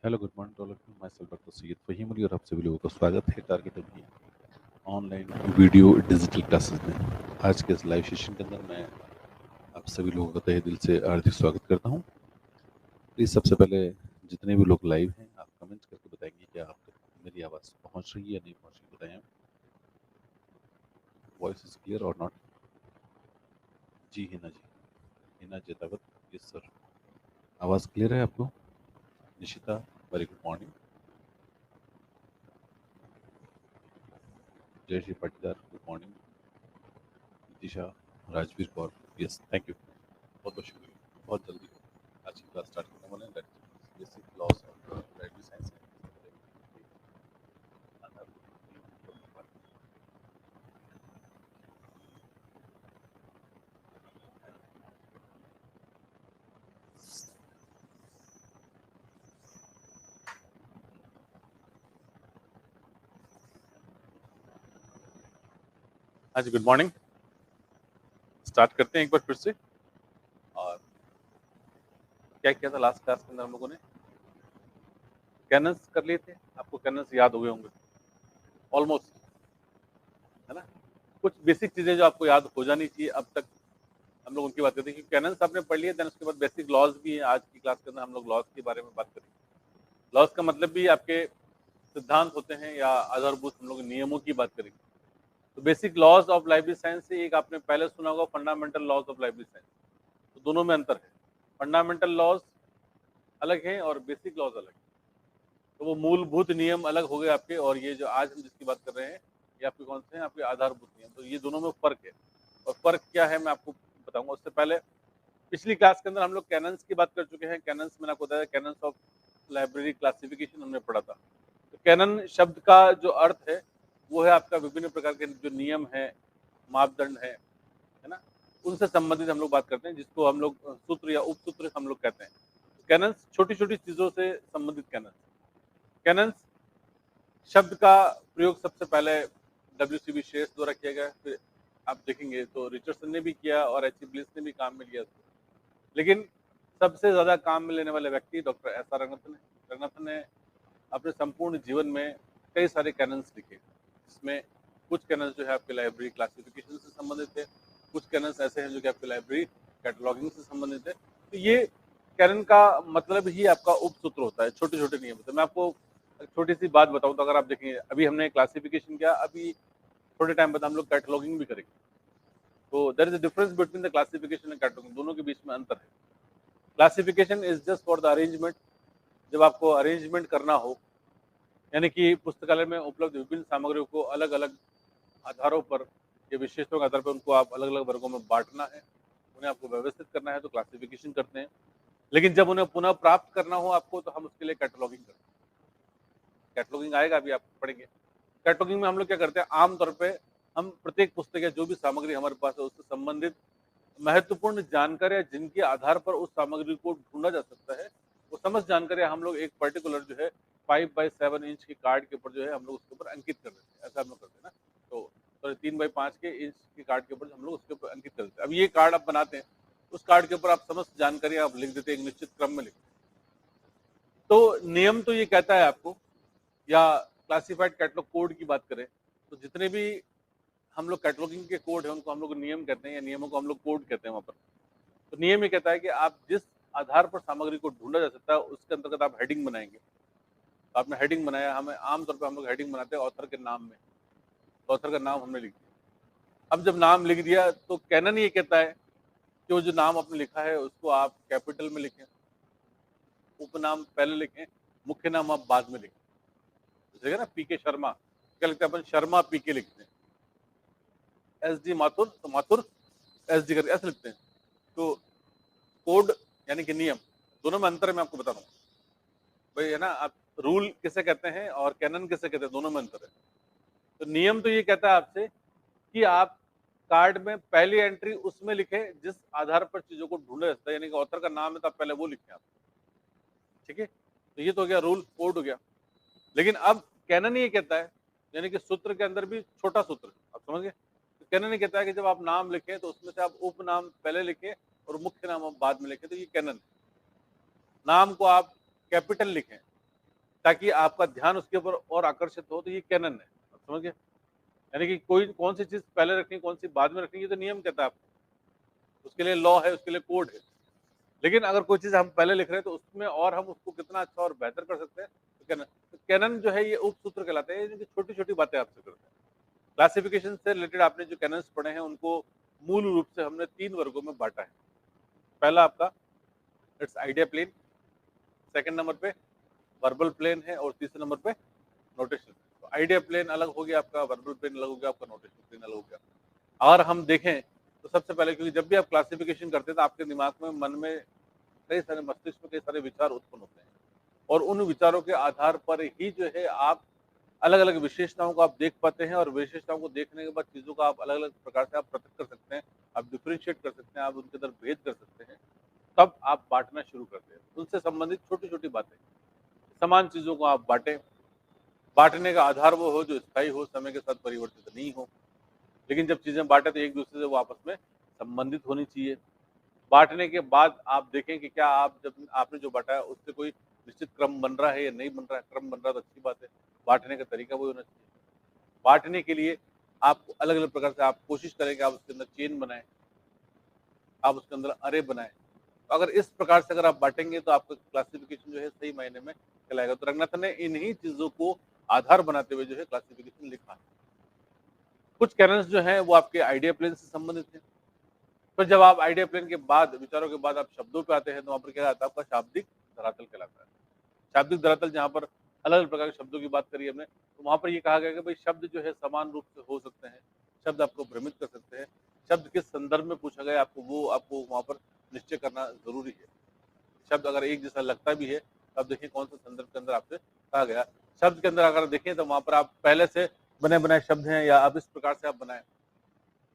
Hello good morning to all of you. Myself doctor Syed Faheem Ali और आप सभी लोगों का स्वागत है टारगेट अभी ऑनलाइन वीडियो डिजिटल क्लासेस में। आज के इस लाइव सेशन के अंदर मैं आप सभी लोगों का तहे दिल से हार्दिक स्वागत करता हूं। प्लीज़ सबसे पहले जितने भी लोग लाइव हैं आप कमेंट करके बताएंगे कि आप तक मेरी आवाज़ पहुंच रही है या नहीं पहुंच रही, बताएं। वॉइस इज क्लियर और नॉट? जी हिना जी, हिना जेतावत, यस सर। आवाज़ क्लियर है आपको? Nishita, very good morning. Jayshree Patidar, good morning. Nitisha, Rajveer Kaur, yes thank you, बहुत बहुत शुक्रिया। बहुत जल्दी आज की क्लास स्टार्ट करने वाले हैं। Basic loss of library science. हाँ जी, गुड मॉर्निंग। स्टार्ट करते हैं एक बार फिर से। और क्या किया था लास्ट क्लास के अंदर हम लोगों ने? कैनन्स कर लिए थे। आपको कैनन्स याद हो गए होंगे ऑलमोस्ट, है ना? कुछ बेसिक चीजें जो आपको याद हो जानी चाहिए अब तक, हम लोग उनकी बात करते हैं क्योंकि कैनन्स आपने पढ़ लिए। देन उसके बाद बेसिक लॉज भी है। आज की क्लास के अंदर हम लोग लॉज के बारे में बात करेंगे। लॉज का मतलब भी आपके सिद्धांत होते हैं या आधारभूत हम लोग नियमों की बात करेंगे। तो basic laws of library science से एक आपने पहले सुना होगा fundamental laws of library science. तो दोनों में अंतर है। फंडामेंटल लॉज अलग है और बेसिक लॉज अलग है। तो वो मूलभूत नियम अलग हो गए आपके, और ये जो आज हम जिसकी बात कर रहे हैं ये आपके कौन से हैं? आपके आधारभूत नियम। तो ये दोनों में फर्क है, और फर्क क्या है मैं आपको बताऊंगा। उससे पहले पिछली क्लास के अंदर हम लोग कैनन्स की बात कर चुके हैं। कैनन्स मैंने आपको बताया, कैनन्स ऑफ लाइब्रेरी क्लासिफिकेशन हमने पढ़ा था। तो कैनन शब्द का जो अर्थ है वो है आपका विभिन्न प्रकार के जो नियम है, मापदंड है ना, उनसे संबंधित हम लोग बात करते हैं, जिसको हम लोग सूत्र या उपसूत्र हम लोग कहते हैं। कैनन्स छोटी छोटी चीजों से संबंधित कैनन्स। कैनन्स शब्द का प्रयोग सबसे पहले WCB शेष द्वारा किया गया। फिर आप देखेंगे तो रिचर्डसन ने भी किया और H.E. ब्लिस ने भी काम में लिया उसको। लेकिन सबसे ज्यादा काम में लेने वाले व्यक्ति डॉक्टर S.R. रंगनाथन है। रंगनाथन ने अपने संपूर्ण जीवन में कई सारे कैनन्स लिखे, जिसमें कुछ कैनन्स जो है आपके लाइब्रेरी क्लासिफिकेशन से संबंधित है, कुछ कैनन्स ऐसे हैं जो कि आपके लाइब्रेरी कैटलॉगिंग से संबंधित है। तो ये कैनन का मतलब ही आपका उपसूत्र होता है, छोटे छोटे नियम होते हैं। मैं आपको एक छोटी सी बात बताऊं तो अगर आप देखेंगे, अभी हमने क्लासिफिकेशन किया, अभी थोड़े टाइम बाद हम लोग कैटलॉगिंग भी करेंगे। तो there is a difference between the classification and cataloguing, दोनों के बीच में अंतर है। Classification is just for the arrangement, जब आपको अरेंजमेंट करना हो, यानी कि पुस्तकालय में उपलब्ध विभिन्न सामग्रियों को अलग अलग आधारों पर या विशेषताओं के आधार पर उनको आप अलग अलग वर्गों में बांटना है, उन्हें आपको व्यवस्थित करना है, तो क्लासिफिकेशन करते हैं। लेकिन जब उन्हें पुनः प्राप्त करना हो आपको, तो हम उसके लिए कैटलॉगिंग करते हैं। कैटलॉगिंग आएगा, अभी आप पढ़ेंगे। कैटलॉगिंग में हम लोग क्या करते हैं, आमतौर पे हम प्रत्येक पुस्तक या जो भी सामग्री हमारे पास है उससे संबंधित महत्वपूर्ण जानकारियां जिनके आधार पर उस सामग्री को ढूंढा जा सकता है, वो समस्त जानकारियां हम लोग एक पर्टिकुलर जो है 5x7 इंच के कार्ड के ऊपर जो है हम लोग उसके ऊपर अंकित कर देते हैं। ऐसा हम लोग करते हैं ना। तो सॉरी 3x5 के इंच के कार्ड के ऊपर हम लोग उसके ऊपर अंकित कर देते हैं। अब ये कार्ड आप बनाते हैं, उस कार्ड के ऊपर आप समस्त जानकारी आप लिख देते हैं, एक निश्चित क्रम में लिखते हैं। तो नियम तो ये कहता है आपको, या क्लासिफाइड कैटलॉग कोड की बात करें तो जितने भी हम लोग कैटलॉगिंग के कोड है उनको हम लोग नियम कहते हैं, या नियमों को हम लोग कोड कहते हैं वहां पर। तो नियम ये कहता है कि आप जिस आधार पर सामग्री को ढूंढा जा सकता है उसके अंतर्गत आप हेडिंग बनाएंगे। तो आपने हेडिंग बनाया, हमें आमतौर पर हम लोग हेडिंग बनाते हैं ऑथर के नाम में। तो ऑथर का नाम हमने लिख दिया। अब जब नाम लिख दिया तो कैनन ये कहता है कि वो जो नाम आपने लिखा है उसको आप कैपिटल में लिखें, उपनाम पहले लिखें, मुख्य नाम आप बाद में लिखें। जैसे ना PK शर्मा, क्या लिखते हैं अपन? शर्मा PK लिखते हैं। SD माथुर, तो माथुर SD करके ऐसे लिखते हैं। तो कोड यानी कि नियम, दोनों में अंतर मैं आपको बता रहा हूँ भाई, है ना। आप रूल किसे कहते हैं और कैनन किसे कहते हैं, दोनों में अंतर है। तो नियम तो ये कहता है आपसे कि आप कार्ड में पहली एंट्री उसमें लिखें जिस आधार पर चीजों को ढूंढा जाता है, यानी कि ऑथर का नाम है तो आप पहले वो लिखें आप। ठीक है, तो ये तो हो गया रूल, कोड हो गया। लेकिन अब कैनन ये कहता है, यानी कि सूत्र के अंदर भी छोटा सूत्र, आप समझ गए। तो कैनन ये कहता है कि जब आप नाम लिखें तो उसमें से आप उपनाम पहले लिखें और मुख्य नाम आप बाद में लिखें। तो ये कैनन, नाम को आप कैपिटल लिखें, ताकि आपका ध्यान उसके ऊपर और आकर्षित हो, तो ये कैनन है। आप समझ गए? यानी कि कोई कौन सी चीज़ पहले रखनी है, कौन सी बाद में रखनी है, ये तो नियम कहता है आपको। उसके लिए लॉ है, उसके लिए कोड है। लेकिन अगर कोई चीज़ हम पहले लिख रहे हैं तो उसमें और हम उसको कितना अच्छा और बेहतर कर सकते हैं, तो कैनन जो है ये उपसूत्र कहलाते हैं, ये छोटी-छोटी बातें आपसे करते हैं। क्लासिफिकेशन से रिलेटेड आपने जो कैनन्स पढ़े हैं उनको मूल रूप से हमने 3 वर्गों में बाँटा है। पहला आपका it's idea plane, second number पे वर्बल प्लेन है और तीसरे नंबर पे नोटेशन। तो आइडिया प्लेन अलग हो गया आपका, वर्बल प्लेन अलग हो गया आपका, नोटेशन प्लेन अलग हो गया। और हम देखें तो सबसे पहले, क्योंकि जब भी आप क्लासिफिकेशन करते हैं तो आपके दिमाग में, मन में कई सारे, मस्तिष्क में कई सारे विचार उत्पन्न होते हैं और उन विचारों के आधार पर ही जो है आप अलग-अलग विशेषताओं को आप देख पाते हैं और विशेषताओं को देखने के बाद चीज़ों को आप अलग-अलग प्रकार से आप पृथक कर सकते हैं, आप डिफरेंशिएट कर सकते हैं, आप उनके अंदर भेद कर सकते हैं। तब आप बाँटना शुरू करते हैं। उनसे संबंधित छोटी-छोटी बातें, समान चीज़ों को आप बाँटें। बाँटने का आधार वो हो जो स्थायी हो, समय के साथ परिवर्तित नहीं हो। लेकिन जब चीज़ें बाँटे तो एक-दूसरे से वो आपस में संबंधित होनी चाहिए। बाँटने के बाद आप देखें कि क्या आप, जब आपने जो बाँटा है उससे कोई निश्चित क्रम बन रहा है या नहीं बन रहा है। क्रम बन रहा है तो अच्छी बात है। बाँटने का तरीका वही होना चाहिए। बाँटने के लिए आप अलग-अलग प्रकार से आप कोशिश करें कि आप उसके अंदर चेन बनाएँ, आप उसके अंदर अरे बनाएँ। तो अगर इस प्रकार से अगर आप बाँटेंगे तो आपका क्लासिफ़िकेशन जो है सही मायने में कहलाएगा। तो रंगनाथन ने इन्हीं चीज़ों को आधार बनाते हुए जो है क्लासिफ़िकेशन लिखा है। कुछ कैनन्स जो हैं वो आपके आइडिया प्लेन से संबंधित हैं। तो जब आप आइडिया प्लेन के बाद, विचारों के बाद आप शब्दों पे आते हैं तो वहाँ पर क्या आता है, आपका शाब्दिक धरातल कहलाता है। शाब्दिक धरातल, जहाँ पर अलग-अलग प्रकार के शब्दों की बात करी हमने, तो वहाँ पर ये कहा गया कि भई शब्द जो है समान रूप से हो सकते हैं, शब्द आपको भ्रमित कर सकते हैं, शब्द किस संदर्भ में पूछा गया है आपको, वो आपको वहाँ पर निश्चय करना ज़रूरी है। शब्द अगर एक जैसा लगता भी है, तो आप देखिए कौन से संदर्भ के अंदर आपसे कहा गया। शब्द के अंदर अगर देखें तो वहाँ पर आप पहले से बने-बनाए शब्द हैं या आप इस प्रकार से आप बनाएँ,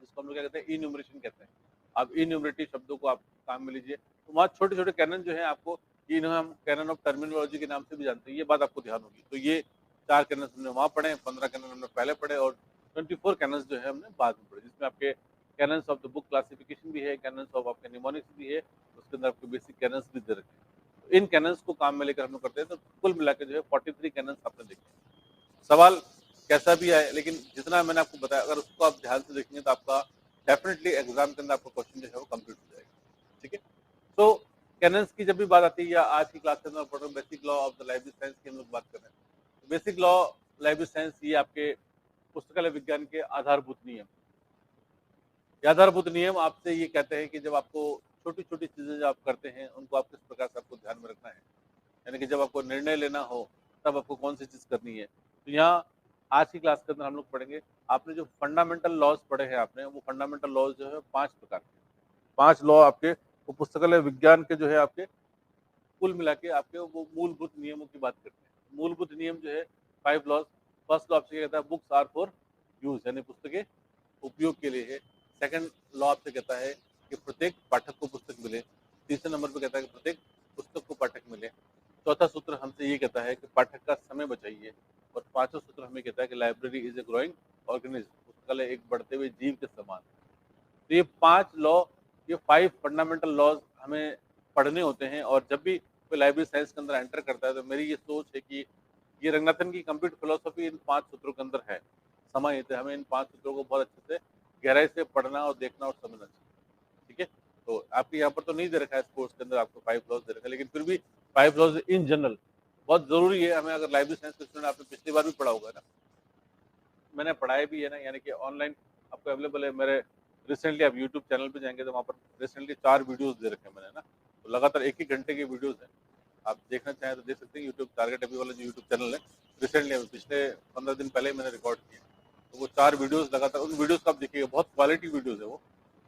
जिसको हम लोग क्या कहते हैं, इन्यूमरेशन कहते हैं। आप इन्यूमरेटिव शब्दों को आप काम में लीजिए। तो वहाँ छोटे-छोटे कैनन जो हैं आपको, इन्हें हम कैनन ऑफ टर्मिनोलॉजी के नाम से भी जानते हैं। ये बात आपको ध्यान होगी। तो ये 4 कैनन्स हमने वहाँ पढ़े, 15 कैनन हमने पहले पढ़े और 24 कैनन्स जो है हमने बाद में पढ़े। जिसमें आपके cannons of the book classification भी है, कैनन्स ऑफ आपके निमोनिक्स भी है, उसके अंदर आपके बेसिक कैनन्स भी दे रखे हैं। तो इन कैनन्स को काम में लेकर हम लोग करते हैं, तो कुल मिला के जो है 43 कैनन्स आपने देखे। सवाल कैसा भी आए, लेकिन जितना मैंने आपको बताया अगर उसको आप ध्यान से देखेंगे तो आपका डेफिनेटली एग्जाम के अंदर आपका क्वेश्चन जो है वो कंप्लीट हो जाएगा। ठीक है? तो कैनन्स की जब भी बात आती है, या आज की क्लास के अंदर पढ़ रहे हैं basic law of the library science की हम लोग बात कर रहे हैं। बेसिक लॉ लाइब्रेरी साइंस ये आपके पुस्तकालय विज्ञान के आधारभूत नियम। ये आधारभूत नियम आपसे ये कहते हैं कि जब आपको छोटी-छोटी चीज़ें जो आप करते हैं, उनको आप किस प्रकार से आपको ध्यान में रखना है। यानी कि जब आपको निर्णय लेना हो, तब आपको कौन-सी चीज़ करनी है। तो यहाँ आज की क्लास के अंदर हम लोग पढ़ेंगे, आपने जो फंडामेंटल लॉज़ पढ़े हैं आपने, वो फंडामेंटल लॉज़ जो है 5 प्रकार के। 5 लॉ आपके वो पुस्तकालय विज्ञान के जो है आपके कुल मिला के आपके वो मूलभूत नियमों की बात करते हैं। मूलभूत नियम जो है 5 लॉज़। फर्स्ट लॉ आपसे क्या कहता है, बुक्स आर फॉर यूज़, यानी पुस्तकें उपयोग के लिए है। सेकंड लॉ आपसे कहता है कि प्रत्येक पाठक को पुस्तक मिले। तीसरे नंबर पे कहता है कि प्रत्येक पुस्तक को पाठक मिले। चौथा सूत्र हमसे ये कहता है कि पाठक का समय बचाइए। और पांचवा सूत्र हमें कहता है कि library is a growing organism, पुस्तकालय एक बढ़ते हुए जीव के समान है। तो ये 5 लॉ, ये 5 फंडामेंटल लॉज हमें पढ़ने होते हैं। और जब भी कोई लाइब्रेरी साइंस के अंदर एंटर करता है तो मेरी ये सोच है कि ये रंगनाथन की कंप्लीट फिलोसॉफी इन 5 सूत्रों के अंदर है, समाहित है। हमें इन 5 सूत्रों को बहुत अच्छे से गहराई से पढ़ना और देखना और समझना चाहिए। ठीक है? तो आपके यहाँ पर तो नहीं दे रखा है इस कोर्स के अंदर, आपको 5 लॉज दे रखा है, लेकिन फिर भी 5 लॉज इन जनरल बहुत ज़रूरी है हमें। अगर लाइब्रेरी साइंस के स्टूडेंट, आपने पिछली बार भी पढ़ा होगा ना, मैंने पढ़ाया भी है ना, यानी कि ऑनलाइन आपको अवेलेबल है। मेरे रिसेंटली आप यूट्यूब चैनल पे जाएँगे तो वहाँ पर रिसेंटली 4 वीडियोज़ दे रखे हैं मैंने ना। तो लगातार 1-1 घंटे की वीडियोज़ हैं। आप देखना चाहें तो देख सकते हैं, यूट्यूब टारगेट अभी वाला जो यूट्यूब चैनल है, रिसेंटली अभी पिछले 15 दिन पहले ही मैंने रिकॉर्ड किया। तो वो 4 वीडियोज़ लगातार, उन वीडियोज़ को आप देखिएगा, बहुत क्वालिटी वीडियोज़ है वो।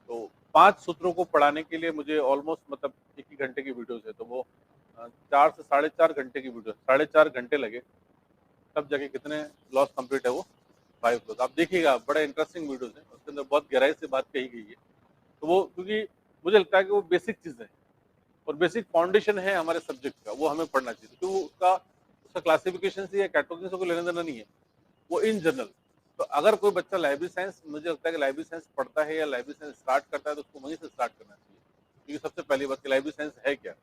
तो 5 सूत्रों को पढ़ाने के लिए मुझे ऑलमोस्ट मतलब 1 ही घंटे की वीडियोज़ है, तो वो 4 से साढ़े 4 घंटे की वीडियो, साढ़े 4 घंटे लगे, तब जाके कितने लॉस कंप्लीट है वो 5 लॉस। आप देखिएगा, बड़े इंटरेस्टिंग वीडियोज़ हैं, उसके अंदर बहुत गहराई से बात कही गई है। तो वो, क्योंकि मुझे लगता है कि वो बेसिक चीज़ें हैं और बेसिक फाउंडेशन है हमारे सब्जेक्ट का, वो हमें पढ़ना चाहिए। तो वो उसका उसका क्लासिफिकेशन से या कैटेगरी से कोई लेना देना नहीं है, वो इन जनरल। तो अगर कोई बच्चा लाइब्रेरी साइंस, मुझे लगता है कि लाइब्रेरी साइंस पढ़ता है या लाइब्रेरी साइंस स्टार्ट करता है, तो उसको वहीं से स्टार्ट करना चाहिए। क्योंकि सबसे पहली बात कि लाइब्रेरी साइंस है क्या?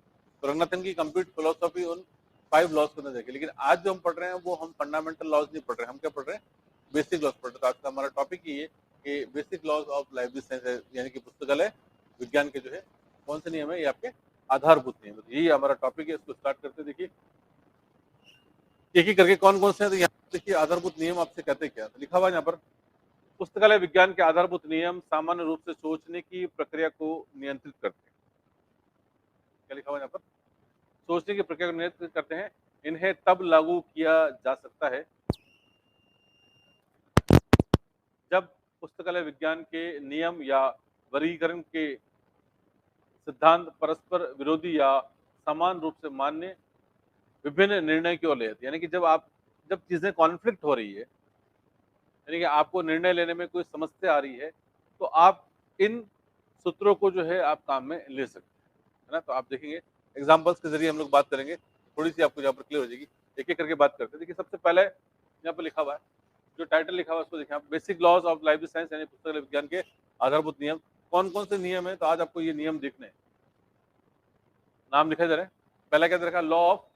तो रंगनाथन की कंप्लीट फिलोसॉफी उन 5 लॉज को ना देखें। लेकिन आज जो हम पढ़ रहे हैं वो हम फंडामेंटल लॉज नहीं पढ़ रहे हैं, हम क्या पढ़ रहे हैं, बेसिक लॉज पढ़ रहे हैं। तो आज का हमारा टॉपिक ये है कि basic laws of library science, यानी कि पुस्तकालय विज्ञान के जो है कौन से नियम है, ये आपके आधारभूत नियम। तो यही हमारा टॉपिक है, इसको स्टार्ट करते देखिए एक ही करके कौन कौन से हैं। तो यहाँ देखिए आधारभूत नियम आपसे कहते क्या, तो लिखा हुआ है यहाँ पर, पुस्तकालय विज्ञान के आधारभूत नियम सामान्य रूप से सोचने की प्रक्रिया को नियंत्रित करते हैं। क्या लिखा हुआ है यहाँ पर, सोचने की प्रक्रिया को नियंत्रित करते हैं। इन्हें तब लागू किया जा सकता है जब पुस्तकालय विज्ञान के नियम या वर्गीकरण के सिद्धांत परस्पर विरोधी या समान रूप से मान्य विभिन्न निर्णय की ओर ले जाती है। यानी कि जब चीजें कॉन्फ्लिक्ट हो रही है, यानी कि आपको निर्णय लेने में कोई समस्या आ रही है, तो आप इन सूत्रों को जो है आप काम में ले सकते हैं, है ना। तो आप देखेंगे एग्जांपल्स के जरिए हम लोग बात करेंगे, थोड़ी सी आपको यहाँ पर क्लियर हो जाएगी। एक एक करके बात करते हैं। देखिए सबसे पहले यहाँ पर लिखा हुआ है, जो टाइटल लिखा हुआ है उसको देखें आप, basic laws of library science, यानी पुस्तकालय विज्ञान के आधारभूत नियम। कौन कौन से नियम है, तो आज आपको ये नियम देखने हैं, नाम लिखा जा रहा है। पहला क्या रखा, law of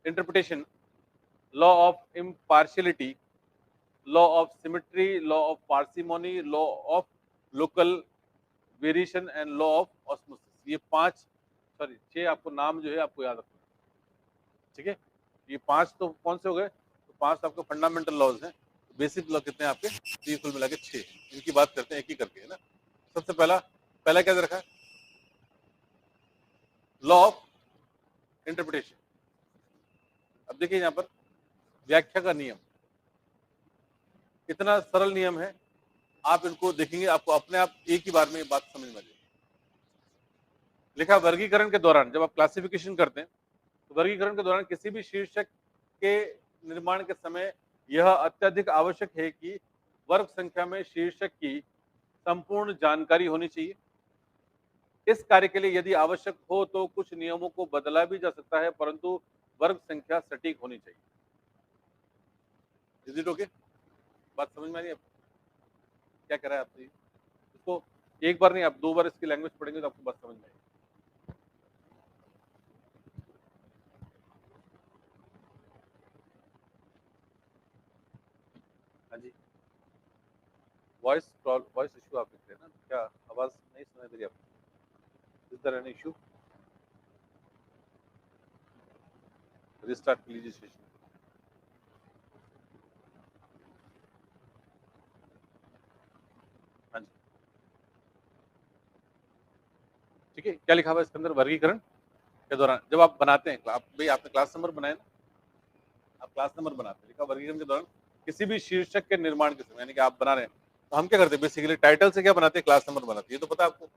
interpretation, law of impartiality, law of symmetry, law of parsimony, law of local variation and law of osmosis. ये 6 आपको नाम जो है आपको याद रखना है, ठीक है। ये 5 तो कौन से हो गए, तो 5 तो आपके फंडामेंटल लॉज हैं। बेसिक लॉ कितने हैं आपके, 3 कुल मिला के 6। इनकी बात करते हैं एक ही करके, है ना। सबसे पहला क्या रखा, लॉ ऑफ इंटरप्रिटेशन। अब देखिए यहाँ पर व्याख्या का नियम, कितना सरल नियम है, आप इनको देखेंगे आपको अपने आप एक ही बार में ये बात समझ में आ जाएगी। लिखा वर्गीकरण के दौरान, जब आप क्लासिफिकेशन करते हैं तो वर्गीकरण के दौरान किसी भी शीर्षक के निर्माण के समय यह अत्यधिक आवश्यक है कि वर्ग संख्या में शीर्षक की संपूर्ण जानकारी होनी चाहिए। इस कार्य के लिए यदि आवश्यक हो तो कुछ नियमों को बदला भी जा सकता है, परंतु वर्ग संख्या सटीक होनी चाहिए। इज इट ओके, बात समझ में आ रही है आपको? क्या कह रहा है आपसे, इसको एक बार नहीं आप 2 बार इसकी लैंग्वेज पढ़ेंगे तो आपको बात समझ में आएगी। हाँ जी, वॉइस इशू आप लिख रहे हैं ना, क्या आवाज नहीं सुनाई दे रही आपको? Is there any issue? Restart कीजिए सेशन। हाँ जी, ठीक है। क्या लिखा हुआ है इसके अंदर, वर्गीकरण के दौरान जब आप बनाते हैं, आप भाई आपने क्लास नंबर बनाया ना, आप क्लास नंबर बनाते हैं, लिखा वर्गीकरण के दौरान किसी भी शीर्षक के निर्माण के समय, यानी कि आप बना रहे हैं, तो हम क्या करते हैं बेसिकली, टाइटल से क्या बनाते हैं, क्लास नंबर बनाते हैं। ये तो पता है आपको,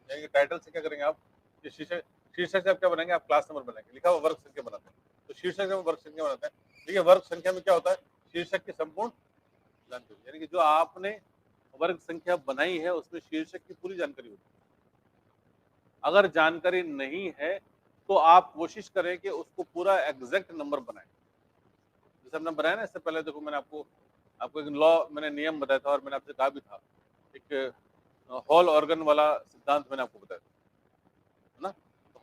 यानी कि टाइटल से क्या करेंगे आप, ये शीर्षक से आप क्या बनाएंगे, आप क्लास नंबर बनाएंगे। लिखा हुआ वर्ग संख्या बनाते हैं, तो शीर्षक से वर्ग संख्या बनाते हैं। देखिए वर्ग संख्या में क्या होता है, शीर्षक की संपूर्ण जानकारी, यानी कि जो आपने वर्ग संख्या बनाई है उसमें शीर्षक की पूरी जानकारी होती है। अगर जानकारी नहीं है तो आप कोशिश करें कि उसको पूरा एग्जैक्ट नंबर बनाएं। जैसे हमने बनाया ना इससे पहले, देखो मैंने आपको एक लॉ, मैंने नियम बताया था और मैंने आपसे कहा भी था, एक हॉल ऑर्गन वाला सिद्धांत मैंने आपको बताया था, है ना।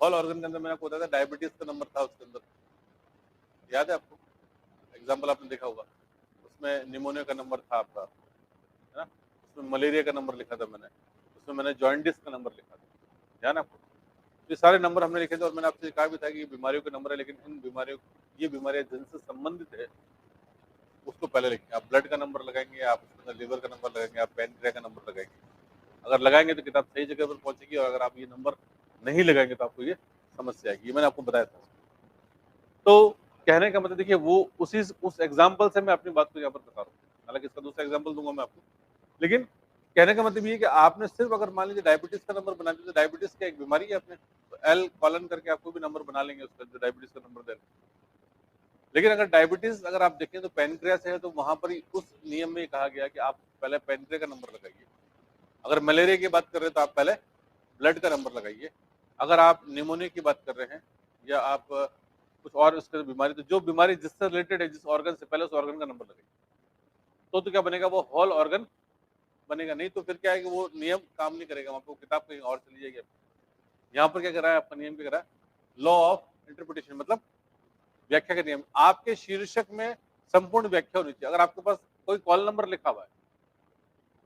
हॉल ऑर्गन के अंदर मैंने आपको बताया था डायबिटीज का नंबर था उसके अंदर, याद है आपको? एग्जाम्पल आपने देखा होगा, उसमें निमोनिया का नंबर था आपका, है ना। उसमें मलेरिया का नंबर लिखा था मैंने, उसमें मैंने जॉइंटिस का नंबर लिखा था, ध्यान है आपको? ये सारे नंबर हमने लिखे थे और मैंने आपसे कहा भी था कि ये बीमारियों के नंबर है, लेकिन इन बीमारियों, ये बीमारियां जिनसे संबंधित है उसको पहले लिखेंगे। आप ब्लड का नंबर लगाएंगे, आप उसके अंदर लिवर का नंबर लगाएंगे, आप पैनक्रिया का नंबर लगाएंगे। अगर लगाएंगे तो किताब सही जगह पर पहुंचेगी, और अगर आप ये नंबर नहीं लगाएंगे तो आपको ये समस्या आएगी। ये मैंने आपको बताया था। तो कहने का मतलब देखिए, वो उस एग्जाम्पल से मैं अपनी बात को यहाँ पर बता रहा हूँ, हालांकि इसका दूसरा एग्जाम्पल दूंगा मैं आपको, लेकिन कहने का मतलब ये है कि आपने सिर्फ अगर मान लीजिए डायबिटीज का नंबर बना दिया, तो डायबिटीज का एक बीमारी है, आपने तो एल कॉलन करके आपको भी नंबर बना लेंगे उसका, जो डायबिटीज का नंबर दे। लेकिन अगर डायबिटीज अगर आप देखें तो पैनक्रियास है, तो वहां पर ही उस नियम में कहा गया कि आप पहले पैनक्रिया का नंबर लगाइए। अगर मलेरिया की बात कर रहे हैं तो आप पहले ब्लड का नंबर लगाइए। अगर आप निमोनिया की बात कर रहे हैं या आप कुछ और उसके बीमारी, तो जो बीमारी जिससे रिलेटेड है, जिस ऑर्गन से, पहले उस ऑर्गन का नंबर लगाइए। तो क्या बनेगा, वो होल ऑर्गन बनेगा। नहीं तो फिर क्या है कि वो नियम काम नहीं करेगा, वहां पर किताब कहीं और चली जाएगी। यहाँ पर क्या कर रहा है आपका नियम, क्या कर रहा है, लॉ ऑफ इंटरप्रिटेशन, मतलब व्याख्या का नियम, आपके शीर्षक में संपूर्ण व्याख्या होनी चाहिए। अगर आपके पास कोई कॉल नंबर लिखा हुआ है,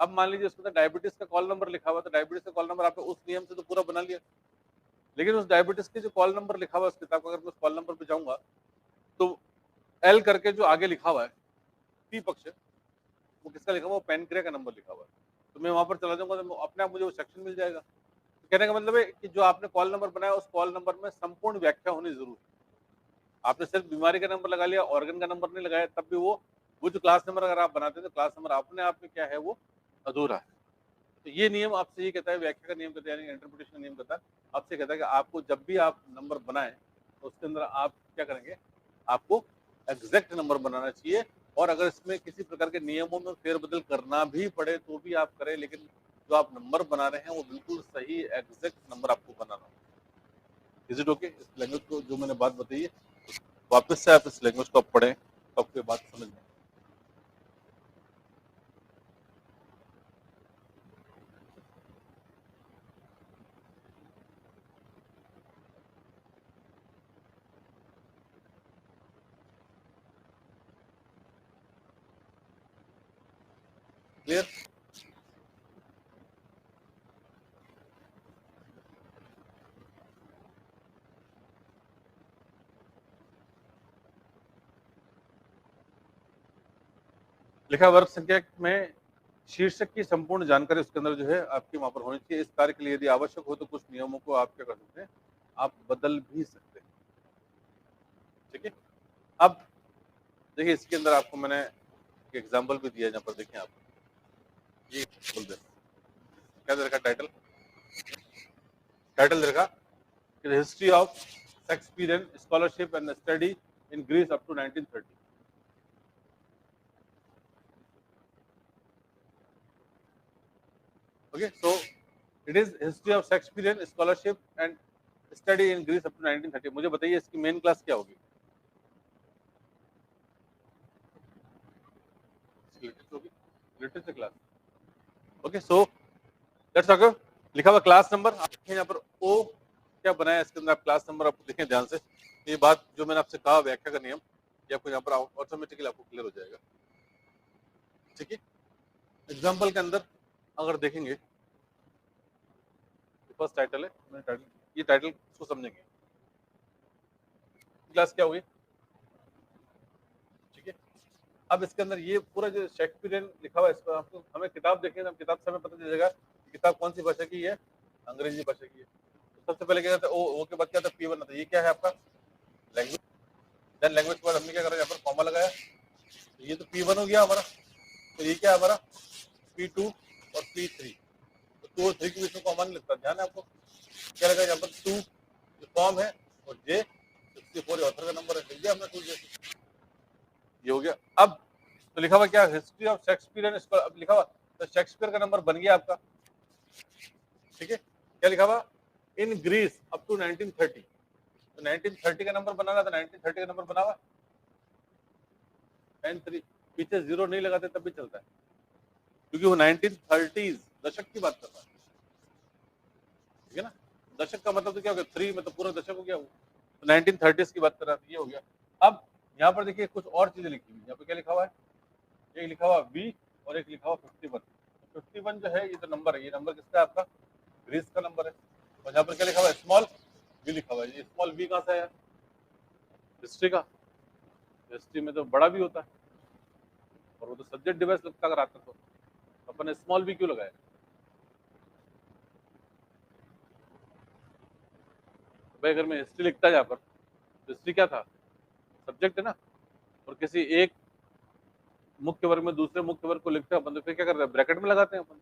अब मान लीजिए उसमें डायबिटीज का कॉल नंबर लिखा हुआ है, तो डायबिटीज का कॉल नंबर आपने उस नियम से तो पूरा बना लिया, लेकिन उस डायबिटीज के जो कॉल नंबर लिखा हुआ है उस किताब का, अगर मैं उस कॉल नंबर पे जाऊंगा तो एल करके जो आगे लिखा हुआ है पी पक्ष, वो किसका लिखा हुआ है? वो पैनक्रिया का नंबर लिखा हुआ है। तो मैं वहां पर चला जाऊंगा तो अपने आप मुझे वो सेक्शन मिल जाएगा। तो कहने का मतलब है कि जो आपने कॉल नंबर बनाया उस कॉल नंबर में संपूर्ण व्याख्या होनी जरूरी है। आपने सिर्फ बीमारी का नंबर लगा लिया, ऑर्गन का नंबर नहीं लगाया, तब भी वो जो क्लास नंबर अगर आप बनाते हैं तो क्लास नंबर अपने आप में क्या है, वो अधूरा है। तो ये नियम आपसे ये कहता है, व्याख्या का नियम कहता है, यानी इंटरप्रिटेशन का नियम कहता है, आपसे कहता है कि आपको जब भी आप नंबर बनाएं तो उसके अंदर आप क्या करेंगे, आपको एग्जैक्ट नंबर बनाना चाहिए। और अगर इसमें किसी प्रकार के नियमों में फेरबदल करना भी पड़े तो भी आप करें, लेकिन जो आप नंबर बना रहे हैं वो बिल्कुल सही एग्जैक्ट नंबर आपको बनाना होगा। Is it okay? इस लैंग्वेज को जो मैंने बात बताई है वापस से आप इस लैंग्वेज को आप पढ़ें तो आपको ये बात समझ में। क्लियर? लिखा वर्ग संख्या में शीर्षक की संपूर्ण जानकारी उसके अंदर जो है आपकी वहां पर होनी चाहिए। इस कार्य के लिए यदि आवश्यक हो तो कुछ नियमों को आप क्या कर सकते हैं, आप बदल भी सकते हैं। ठीक है, अब देखिए इसके अंदर आपको मैंने एक एग्जाम्पल भी दिया है, जहाँ पर देखिए आप ये बोल दे क्या दे रखा टाइटल, टाइटल दे रखा history of Shakespearean scholarship and study in Greece up to 1930। Okay, so it is history of Shakespearean scholarship and study in Greece up to 1930। मुझे बताइए इसकी मेन क्लास क्या होगी? Literature class. Okay, so let's talk. लिखा हुआ class number, आप देखें यहाँ पर ओ क्या बनाया इसके अंदर, आप क्लास नंबर आपको देखें ध्यान से। ये बात जो मैंने आपसे कहा व्याख्या का नियम, ये आपको यहाँ पर ऑटोमेटिकली आपको क्लियर हो जाएगा। ठीक है, एग्जाम्पल के अंदर अगर देखेंगे, फर्स्ट टाइटल है, मैंने टाइटल, ये टाइटल इसको समझेंगे, क्लास क्या होगी। ठीक है, अब इसके अंदर ये पूरा जो शेक्सपियरियन लिखा हुआ है, इसको आपको हमें किताब देखेंगे तो किताब से हमें पता चलेगा किताब कौन सी भाषा की है, अंग्रेजी भाषा की है। तो सबसे पहले क्या था, ओ के बाद क्या था, P1 आता है। ये क्या है आपका लैंग्वेज, देन लैंग्वेज के बाद हमने क्या करा, यहाँ पर कॉमा लगाया, तो ये तो P1 हो गया हमारा। तो ये क्या है हमारा P2 और P3, तो 2 और 3 के बीच में कॉमा नहीं लगता, ध्यान है आपको। क्या लगा यहाँ पर 2 जो फॉर्म है, और J 64 ऑथर का नंबर है, लिख दिया हमने 2 J, ये हो गया। अब तो लिखा हुआ क्या, हिस्ट्री ऑफ शेक्सपियर, अब लिखा हुआ तो शेक्सपियर का नंबर बन गया आपका। ठीक है, क्या लिखा हुआ, इन ग्रीस अप टू 1930, तो 1930 का नंबर बना रहा था, 1930 का नंबर बना हुआ 93, पीछे जीरो नहीं लगाते तब भी चलता है, क्योंकि वो 1930s दशक की बात कर रहा है। ठीक है ना, दशक का मतलब तो क्या हो गया, 3 मतलब पूरा दशक हो गया वो, तो 1930s की बात कर रहा था, ये हो गया। अब यहाँ पर देखिए कुछ और चीजें लिखी हुई, यहाँ पे क्या लिखा हुआ है, एक लिखा हुआ V और एक लिखा हुआ 51। 51 जो है ये तो नंबर है, ये नंबर किसका है, आपका ग्रीस का नंबर है। और यहाँ पर क्या लिखा हुआ है, स्मॉल V लिखा हुआ है। ये स्मॉल V कहाँ से आया, हिस्ट्री का, हिस्ट्री में तो बड़ा भी होता है, और वो तो सब्जेक्ट डिवाइस लगता अगर आता तो अपन ने स्मॉल V क्यों लगाया। भाई अगर मैं हिस्ट्री लिखता है यहाँ पर, तो हिस्ट्री क्या था, सब्जेक्ट है ना, और किसी एक मुख्य वर्ग में दूसरे मुख्य वर्ग को लिखते हैं अपन, तो फिर क्या कर रहे हैं, ब्रैकेट में लगाते हैं अपन।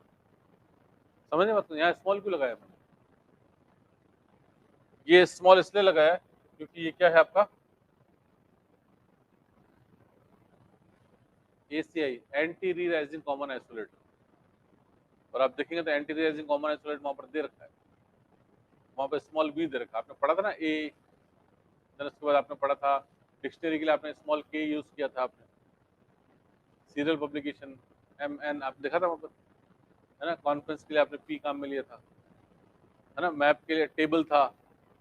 समझे मतलब यहाँ स्मॉल क्यों लगाया मैंने, ये स्मॉल इसलिए लगाया क्योंकि ये क्या है आपका ACI, एंटी री राइजिंग कॉमन आइसोलेट, और आप देखेंगे तो एंटी री राइजिंग कॉमन आइसोलेट वहां पर दे रखा है, वहां पर स्मॉल बी दे रखा है। आपने पढ़ा था ना ए, देन उसके बाद आपने पढ़ा था डिक्शनरी के लिए आपने स्मॉल के यूज किया था, आपने सीरियल पब्लिकेशन MN आप देखा था वहां पर, है ना, कॉन्फ्रेंस के लिए आपने P काम में लिया था, है ना, मैप के लिए टेबल था,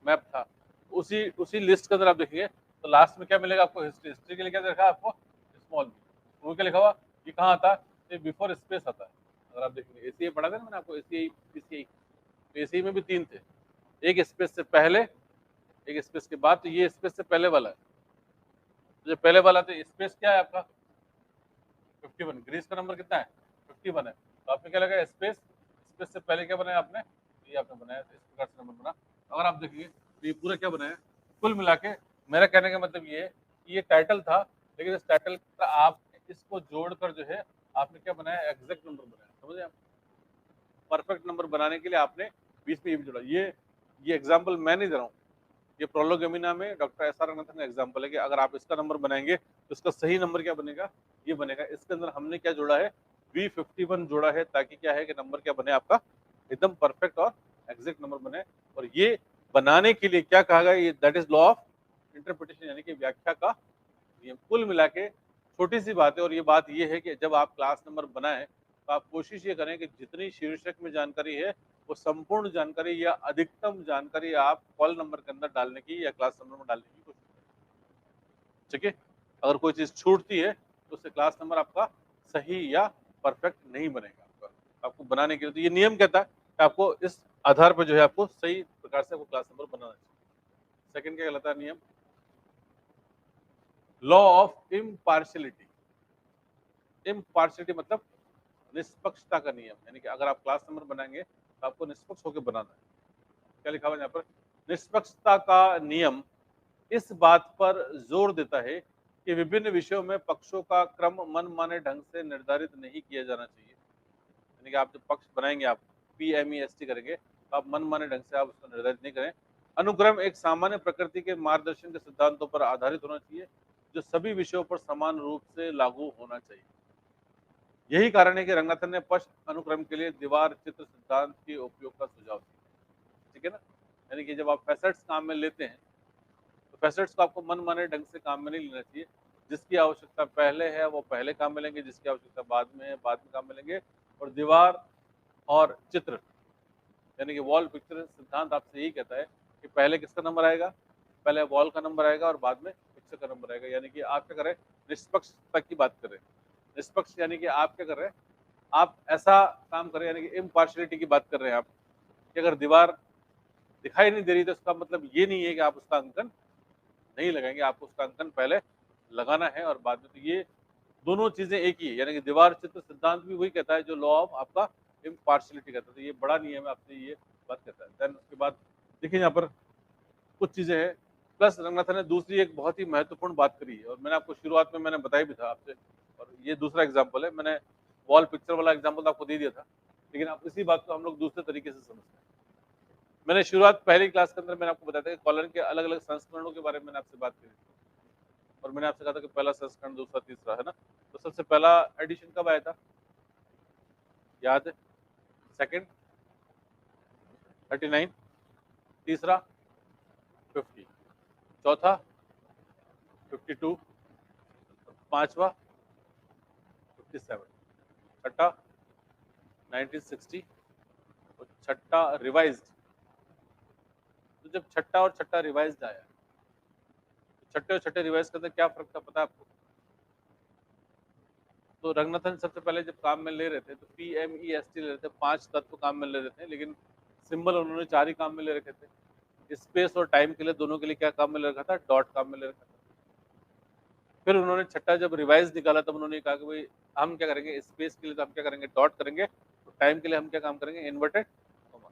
मैप था, उसी उसी लिस्ट के अंदर आप देखेंगे तो लास्ट में क्या मिलेगा आपको? हिस्ट्री। हिस्ट्री के लिए क्या देखा आपको? Small b. वो क्या लिखा हुआ? ये कहाँ आता है? ये बिफोर स्पेस आता है। अगर आप देखेंगे एसीआई पढ़ा था ना मैंने आपको, एसीआई पीसीआई, तो एसीआई में भी 3 थे, एक स्पेस से पहले, एक स्पेस के बाद, तो ये स्पेस से पहले वाला है। तो जो पहले वाला तो स्पेस क्या है आपका? 51। ग्रीस का नंबर कितना है? 51 है। तो आपने क्या लगा? स्पेस। स्पेस से पहले क्या बनाया आपने? ये आपने बनाया, तो इस प्रकार से नंबर बना। अगर आप देखिए तो ये पूरा क्या बनाया? कुल मिला के मेरा कहने का मतलब ये है कि ये टाइटल था, लेकिन इस टाइटल का आप इसको जोड़कर जो है आपने क्या बनाया? एग्जैक्ट नंबर बनाया। समझे आप? परफेक्ट नंबर बनाने के लिए आपने बीच में ये भी जोड़ा। ये एग्जाम्पल मैं नहीं दे रहा हूँ, ये प्रोलोगेमिना में डॉक्टर एस आर रंगनाथन का एग्जाम्पल है कि अगर आप इसका नंबर बनाएंगे तो इसका सही नंबर क्या बनेगा? ये बनेगा। इसके अंदर हमने क्या जोड़ा है? V51 जोड़ा है, ताकि क्या है कि नंबर क्या बने आपका? एकदम परफेक्ट और एग्जैक्ट नंबर बने। और ये बनाने के लिए क्या कहा गया? ये that is law of interpretation, यानी कि व्याख्या का नियम। कुल मिला के छोटी सी बात है, और ये बात ये है कि जब आप क्लास नंबर बनाएं तो आप कोशिश ये करें कि जितनी शीर्षक में जानकारी है वो संपूर्ण जानकारी या अधिकतम जानकारी आप कॉल नंबर के अंदर डालने की या क्लास नंबर में डालने की कोशिश करें। ठीक है? अगर कोई चीज छूटती है तो उससे क्लास नंबर आपका सही या परफेक्ट नहीं बनेगा। आपको बनाने के लिए तो ये नियम कहता है कि आपको इस आधार पर जो है आपको सही प्रकार से आपको क्लास नंबर बनाना चाहिए। सेकंड क्या कहलाता है नियम? Law of impartiality. इम्पार्शियलिटी मतलब निष्पक्षता का नियम, यानी कि अगर आप क्लास नंबर बनाएंगे तो आपको निष्पक्ष होकर बनाना है। क्या लिखा हुआ है यहाँ पर? निष्पक्षता का नियम इस बात पर जोर देता है कि विभिन्न विषयों में पक्षों का क्रम मनमाने ढंग से निर्धारित नहीं किया जाना चाहिए। यानी कि आप जब पक्ष बनाएंगे, आप PMEST करेंगे तो आप मनमाने ढंग से आप उसको निर्धारित नहीं करें। अनुक्रम एक सामान्य प्रकृति के मार्गदर्शन के सिद्धांतों पर आधारित होना चाहिए, जो सभी विषयों पर समान रूप से लागू होना चाहिए। यही कारण है कि रंगनाथन ने पश्च अनुक्रम के लिए दीवार चित्र सिद्धांत के उपयोग का सुझाव दिया। ठीक है ना? यानी कि जब आप फैसेट्स काम में लेते हैं तो फैसेट्स को आपको मन माने ढंग से काम में नहीं लेना चाहिए। जिसकी आवश्यकता पहले है वो पहले काम में लेंगे, जिसकी आवश्यकता बाद में है बाद में काम में लेंगे। और दीवार और चित्र यानी कि वॉल पिक्चर सिद्धांत आपसे यही कहता है कि पहले किसका नंबर आएगा? पहले वॉल का नंबर आएगा और बाद में पिक्चर का नंबर आएगा। यानी कि आप क्या करें? निष्पक्षता की बात करें। निष्पक्ष यानी कि आप क्या कर रहे हैं? आप ऐसा काम करें, यानी कि इम्पार्शियलिटी की बात कर रहे हैं आप, कि अगर दीवार दिखाई नहीं दे रही तो इसका मतलब ये नहीं है कि आप उसका अंकन नहीं लगाएंगे। आपको उसका अंकन पहले लगाना है और बाद में। तो ये दोनों चीजें एक ही है, यानी कि दीवार चित्र सिद्धांत भी वही कहता है जो लॉ ऑफ आपका इम्पार्शियलिटी कहता है। तो ये बड़ा नियम है, आपसे ये बात कहता है। देन उसके बाद देखिए यहाँ पर कुछ चीजें हैं। प्लस रंगनाथन ने दूसरी एक बहुत ही महत्वपूर्ण बात करी है, और मैंने आपको शुरुआत में मैंने बताया भी था आपसे, और ये दूसरा एग्जाम्पल है। मैंने वॉल पिक्चर वाला एग्जाम्पल तो आपको दे दिया था, लेकिन आप इसी बात को हम लोग दूसरे तरीके से समझते हैं। मैंने शुरुआत पहली क्लास के अंदर मैंने आपको बताया था कि कॉलन के अलग अलग संस्करणों के बारे में मैंने आपसे बात करी थी, और मैंने आपसे कहा था कि पहला संस्करण, दूसरा, तीसरा, है ना? तो सबसे पहला एडिशन कब आया था? याद है? सेकंड 39, तीसरा 50, चौथा 52, पांचवा 57, छठा 1960, और छठा रिवाइज्ड। तो जब छठा और छठा रिवाइज्ड आया, तो छठे और छठे रिवाइज के अंदर क्या फर्क था पता है आपको? तो रंगनाथन सबसे पहले जब काम में ले रहे थे तो PMEST ले रहे थे, 5 तत्व काम में ले रहे थे, लेकिन सिंबल उन्होंने 4 ही काम में ले रखे थे। स्पेस और टाइम के लिए दोनों के लिए क्या काम में ले रखा था? डॉट काम में ले रखा था। फिर उन्होंने छठा जब रिवाइज निकाला तब उन्होंने कहा कि भाई हम क्या करेंगे, स्पेस के लिए तो हम क्या करेंगे? डॉट करेंगे, तो टाइम के लिए हम क्या काम करेंगे? Inverted comma.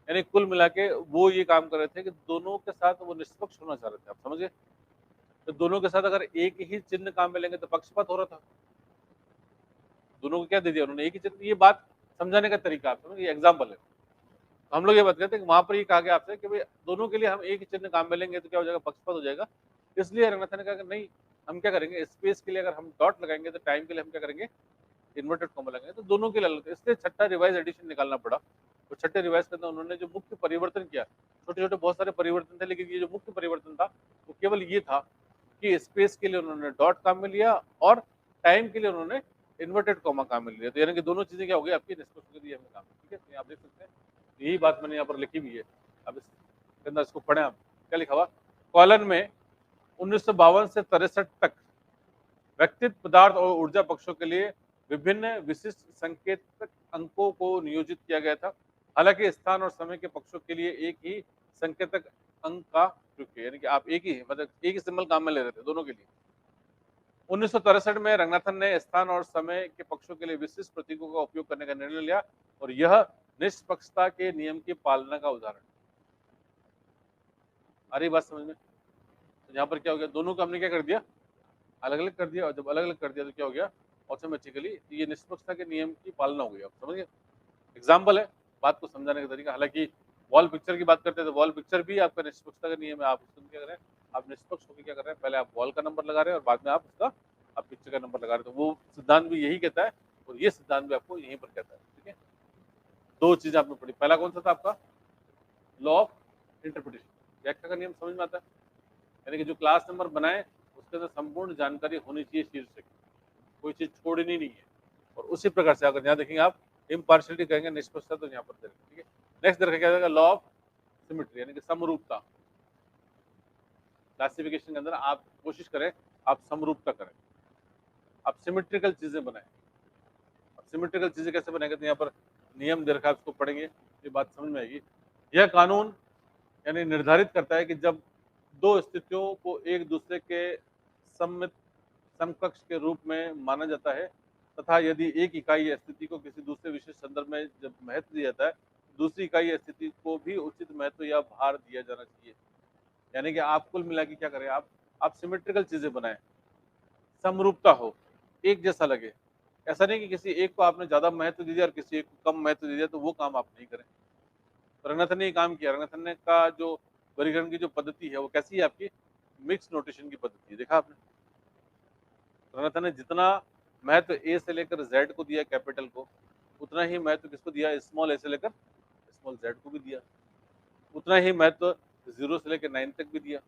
यानी कुल मिला के वो ये काम कर रहे थे कि दोनों के साथ वो निष्पक्ष होना चाह रहे थे। आप समझ गए? तो दोनों के साथ अगर एक ही चिन्ह काम में लेंगे तो पक्षपात हो रहा था। दोनों को क्या दे दिया उन्होंने? एक ही चिन्ह। ये बात समझाने का तरीका आप समझ, ये एग्जाम्पल है। तो हम लोग ये बात करते हैं कि वहां पर ये कहा गया आपसे कि भाई दोनों के लिए हम एक ही चिन्ह काम में लेंगे तो क्या हो जाएगा? पक्षपात हो जाएगा। इसलिए रंगनाथन ने कहा कि नहीं, हम क्या करेंगे? स्पेस के लिए अगर हम डॉट लगाएंगे तो टाइम के लिए हम क्या करेंगे? इन्वर्टेड कॉमा लगाएंगे। तो दोनों के लिए अलग, इसलिए छठा रिवाइज एडिशन निकालना पड़ा। तो छठे रिवाइज के अंदर उन्होंने जो मुख्य परिवर्तन किया, छोटे छोटे बहुत सारे परिवर्तन थे, लेकिन ये जो मुख्य परिवर्तन था वो केवल ये था कि स्पेस के लिए उन्होंने डॉट काम में लिया और टाइम के लिए उन्होंने इन्वर्टेड कॉमा काम में लिया। तो यानी कि दोनों चीजें क्या हो गई आपकी? निष्पक्ष कर दी हमने काम। ठीक है? तो आप देख सकते हैं, यही बात मैंने यहाँ पर लिखी हुई है। अब इसके अंदर इसको पढ़ें आप। क्या लिखा हुआ? कॉलन में 1952 से 63 तक व्यक्तित्व, पदार्थ और ऊर्जा पक्षों के लिए विभिन्न विशिष्ट संकेतक अंकों को नियोजित किया गया था। हालांकि स्थान और समय के पक्षों के लिए एक ही संकेतक अंक का प्रयोग किया, यानी कि आप एक ही मतलब एक ही सिंबल काम में ले रहे थे दोनों के लिए। 1963 में रंगनाथन ने स्थान और समय के पक्षों के लिए विशिष्ट प्रतीकों का उपयोग करने का निर्णय लिया और यह निष्पक्षता के नियम की पालना का उदाहरण। आ रही बात समझ में? तो यहाँ पर क्या हो गया, दोनों को हमने क्या कर दिया, अलग अलग कर दिया, और जब अलग अलग कर दिया तो क्या हो गया, ऑटोमेटिकली ये निष्पक्षता के नियम की पालना हो गई। आप समझ गए? एग्जाम्पल है बात को समझाने का तरीका। हालांकि वॉल पिक्चर की बात करते हैं तो वॉल पिक्चर भी आपका निष्पक्षता का नियम है। आप उसमें क्या कर रहे हैं, आप निष्पक्ष होकर क्या कर रहे हैं, पहले आप वॉल का नंबर लगा रहे हैं और बाद में आप उसका आप पिक्चर का नंबर लगा रहे हैं। तो वो सिद्धांत भी यही कहता है और ये सिद्धांत भी आपको यहीं पर कहता है। ठीक है, दो चीज आपने पढ़ी। पहला कौन सा था आपका, लॉ ऑफ इंटरप्रिटेशन, व्याख्या का नियम समझ में आता है, यानी कि जो क्लास नंबर बनाए उसके अंदर संपूर्ण जानकारी होनी चाहिए शीर्षक, कोई चीज छोड़नी नहीं है। और उसी प्रकार से अगर यहाँ देखेंगे आप इम्पार्शियलिटी कहेंगे, निष्पक्षता, तो यहाँ पर देखेंगे। ठीक है, नेक्स्ट देखा क्या जाएगा, लॉ ऑफ सिमेट्री, यानी कि समरूपता। क्लासिफिकेशन के अंदर आप कोशिश करें आप समरूपता करें, आप सिमेट्रिकल चीजें बनाएं। अब सिमेट्रिकल चीजें कैसे बनाएंगे, तो यहाँ पर नियम दे रखा है, उसको पढ़ेंगे ये बात समझ में आएगी। यह कानून यानी निर्धारित करता है कि जब दो स्थितियों को एक दूसरे के सम्मित समकक्ष के रूप में माना जाता है तथा यदि एक इकाई या स्थिति को किसी दूसरे विशेष संदर्भ में जब महत्व दिया जाता है, दूसरी इकाई या स्थिति को भी उचित महत्व या भार दिया जाना चाहिए। यानी कि आप कुल मिला के क्या करें, आप सिमेट्रिकल चीजें बनाएं, समरूपता हो, एक जैसा लगे। ऐसा नहीं कि किसी एक को आपने ज्यादा महत्व दे दिया और किसी एक को कम महत्व दे दिया, तो वो काम आप नहीं करें। रंगनाथन ने ये काम किया। रंगनाथन ने का जो वर्गीकरण की जो पद्धति है वो कैसी है आपकी, मिक्स नोटेशन की पद्धति है। देखा आपने, रंगनाथन ने जितना महत्व ए से लेकर जेड को दिया कैपिटल को, उतना ही महत्व किसको दिया, स्मॉल ए से लेकर स्मॉल जेड को भी दिया। उतना ही महत्व 0 से लेकर 9 तक भी दिया।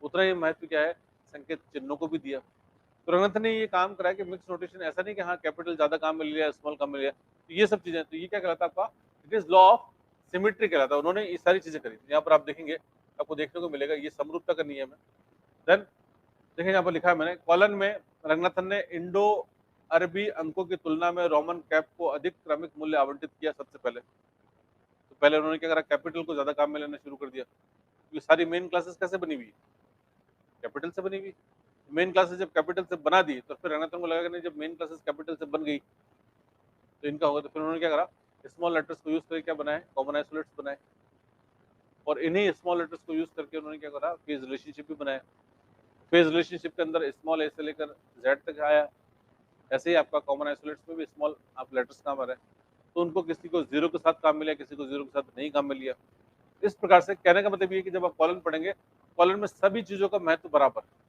उतना ही महत्व क्या है, संकेत चिन्हों को भी दिया। तो रंगनाथन ने ये काम करा कि मिक्स नोटेशन, ऐसा नहीं कि हाँ कैपिटल ज्यादा काम में लिया स्मॉल कम में लिया, तो ये सब चीजें, तो ये क्या कहलाता है आपका, it is law of symmetry कहलाता है। उन्होंने ये सारी चीजें करी। यहाँ पर आप देखेंगे, आपको देखने को मिलेगा ये समरूपता का नियम है। देन देखिए यहाँ पर लिखा है मैंने कॉलन में, रंगनाथन ने इंडो अरबी अंकों की तुलना में रोमन कैप को अधिक क्रमिक मूल्य आवंटित किया सबसे पहले। तो पहले उन्होंने क्या करा, कैपिटल को ज्यादा काम में लेना शुरू कर दिया। ये सारी मेन क्लासेस कैसे बनी हुई, कैपिटल से बनी हुई। मेन क्लासेस जब कैपिटल से बना दी तो फिर रंगनाथन को लगा कि नहीं, जब मेन क्लासेस कैपिटल से बन गई तो इनका होगा, तो फिर उन्होंने क्या करा, स्मॉल लेटर्स को यूज करके क्या बनाए, कॉमन आइसोलेट्स बनाए। और इन्हीं स्मॉल लेटर्स को यूज करके उन्होंने क्या करा, फेज रिलेशनशिप भी बनाया। फेज रिलेशनशिप के अंदर स्मॉल ए से लेकर जेड तक आया। ऐसे ही आपका कॉमन आइसोलेट्स में भी स्मॉल आप लेटर्स काम आ रहे हैं। तो उनको किसी को 0 के साथ काम मिला, किसी को 0 के साथ नहीं काम मिल लिया। इस प्रकार से कहने का मतलब ये है कि जब आप कॉलन पढ़ेंगे, कॉलन में सभी चीजों का महत्व बराबर है।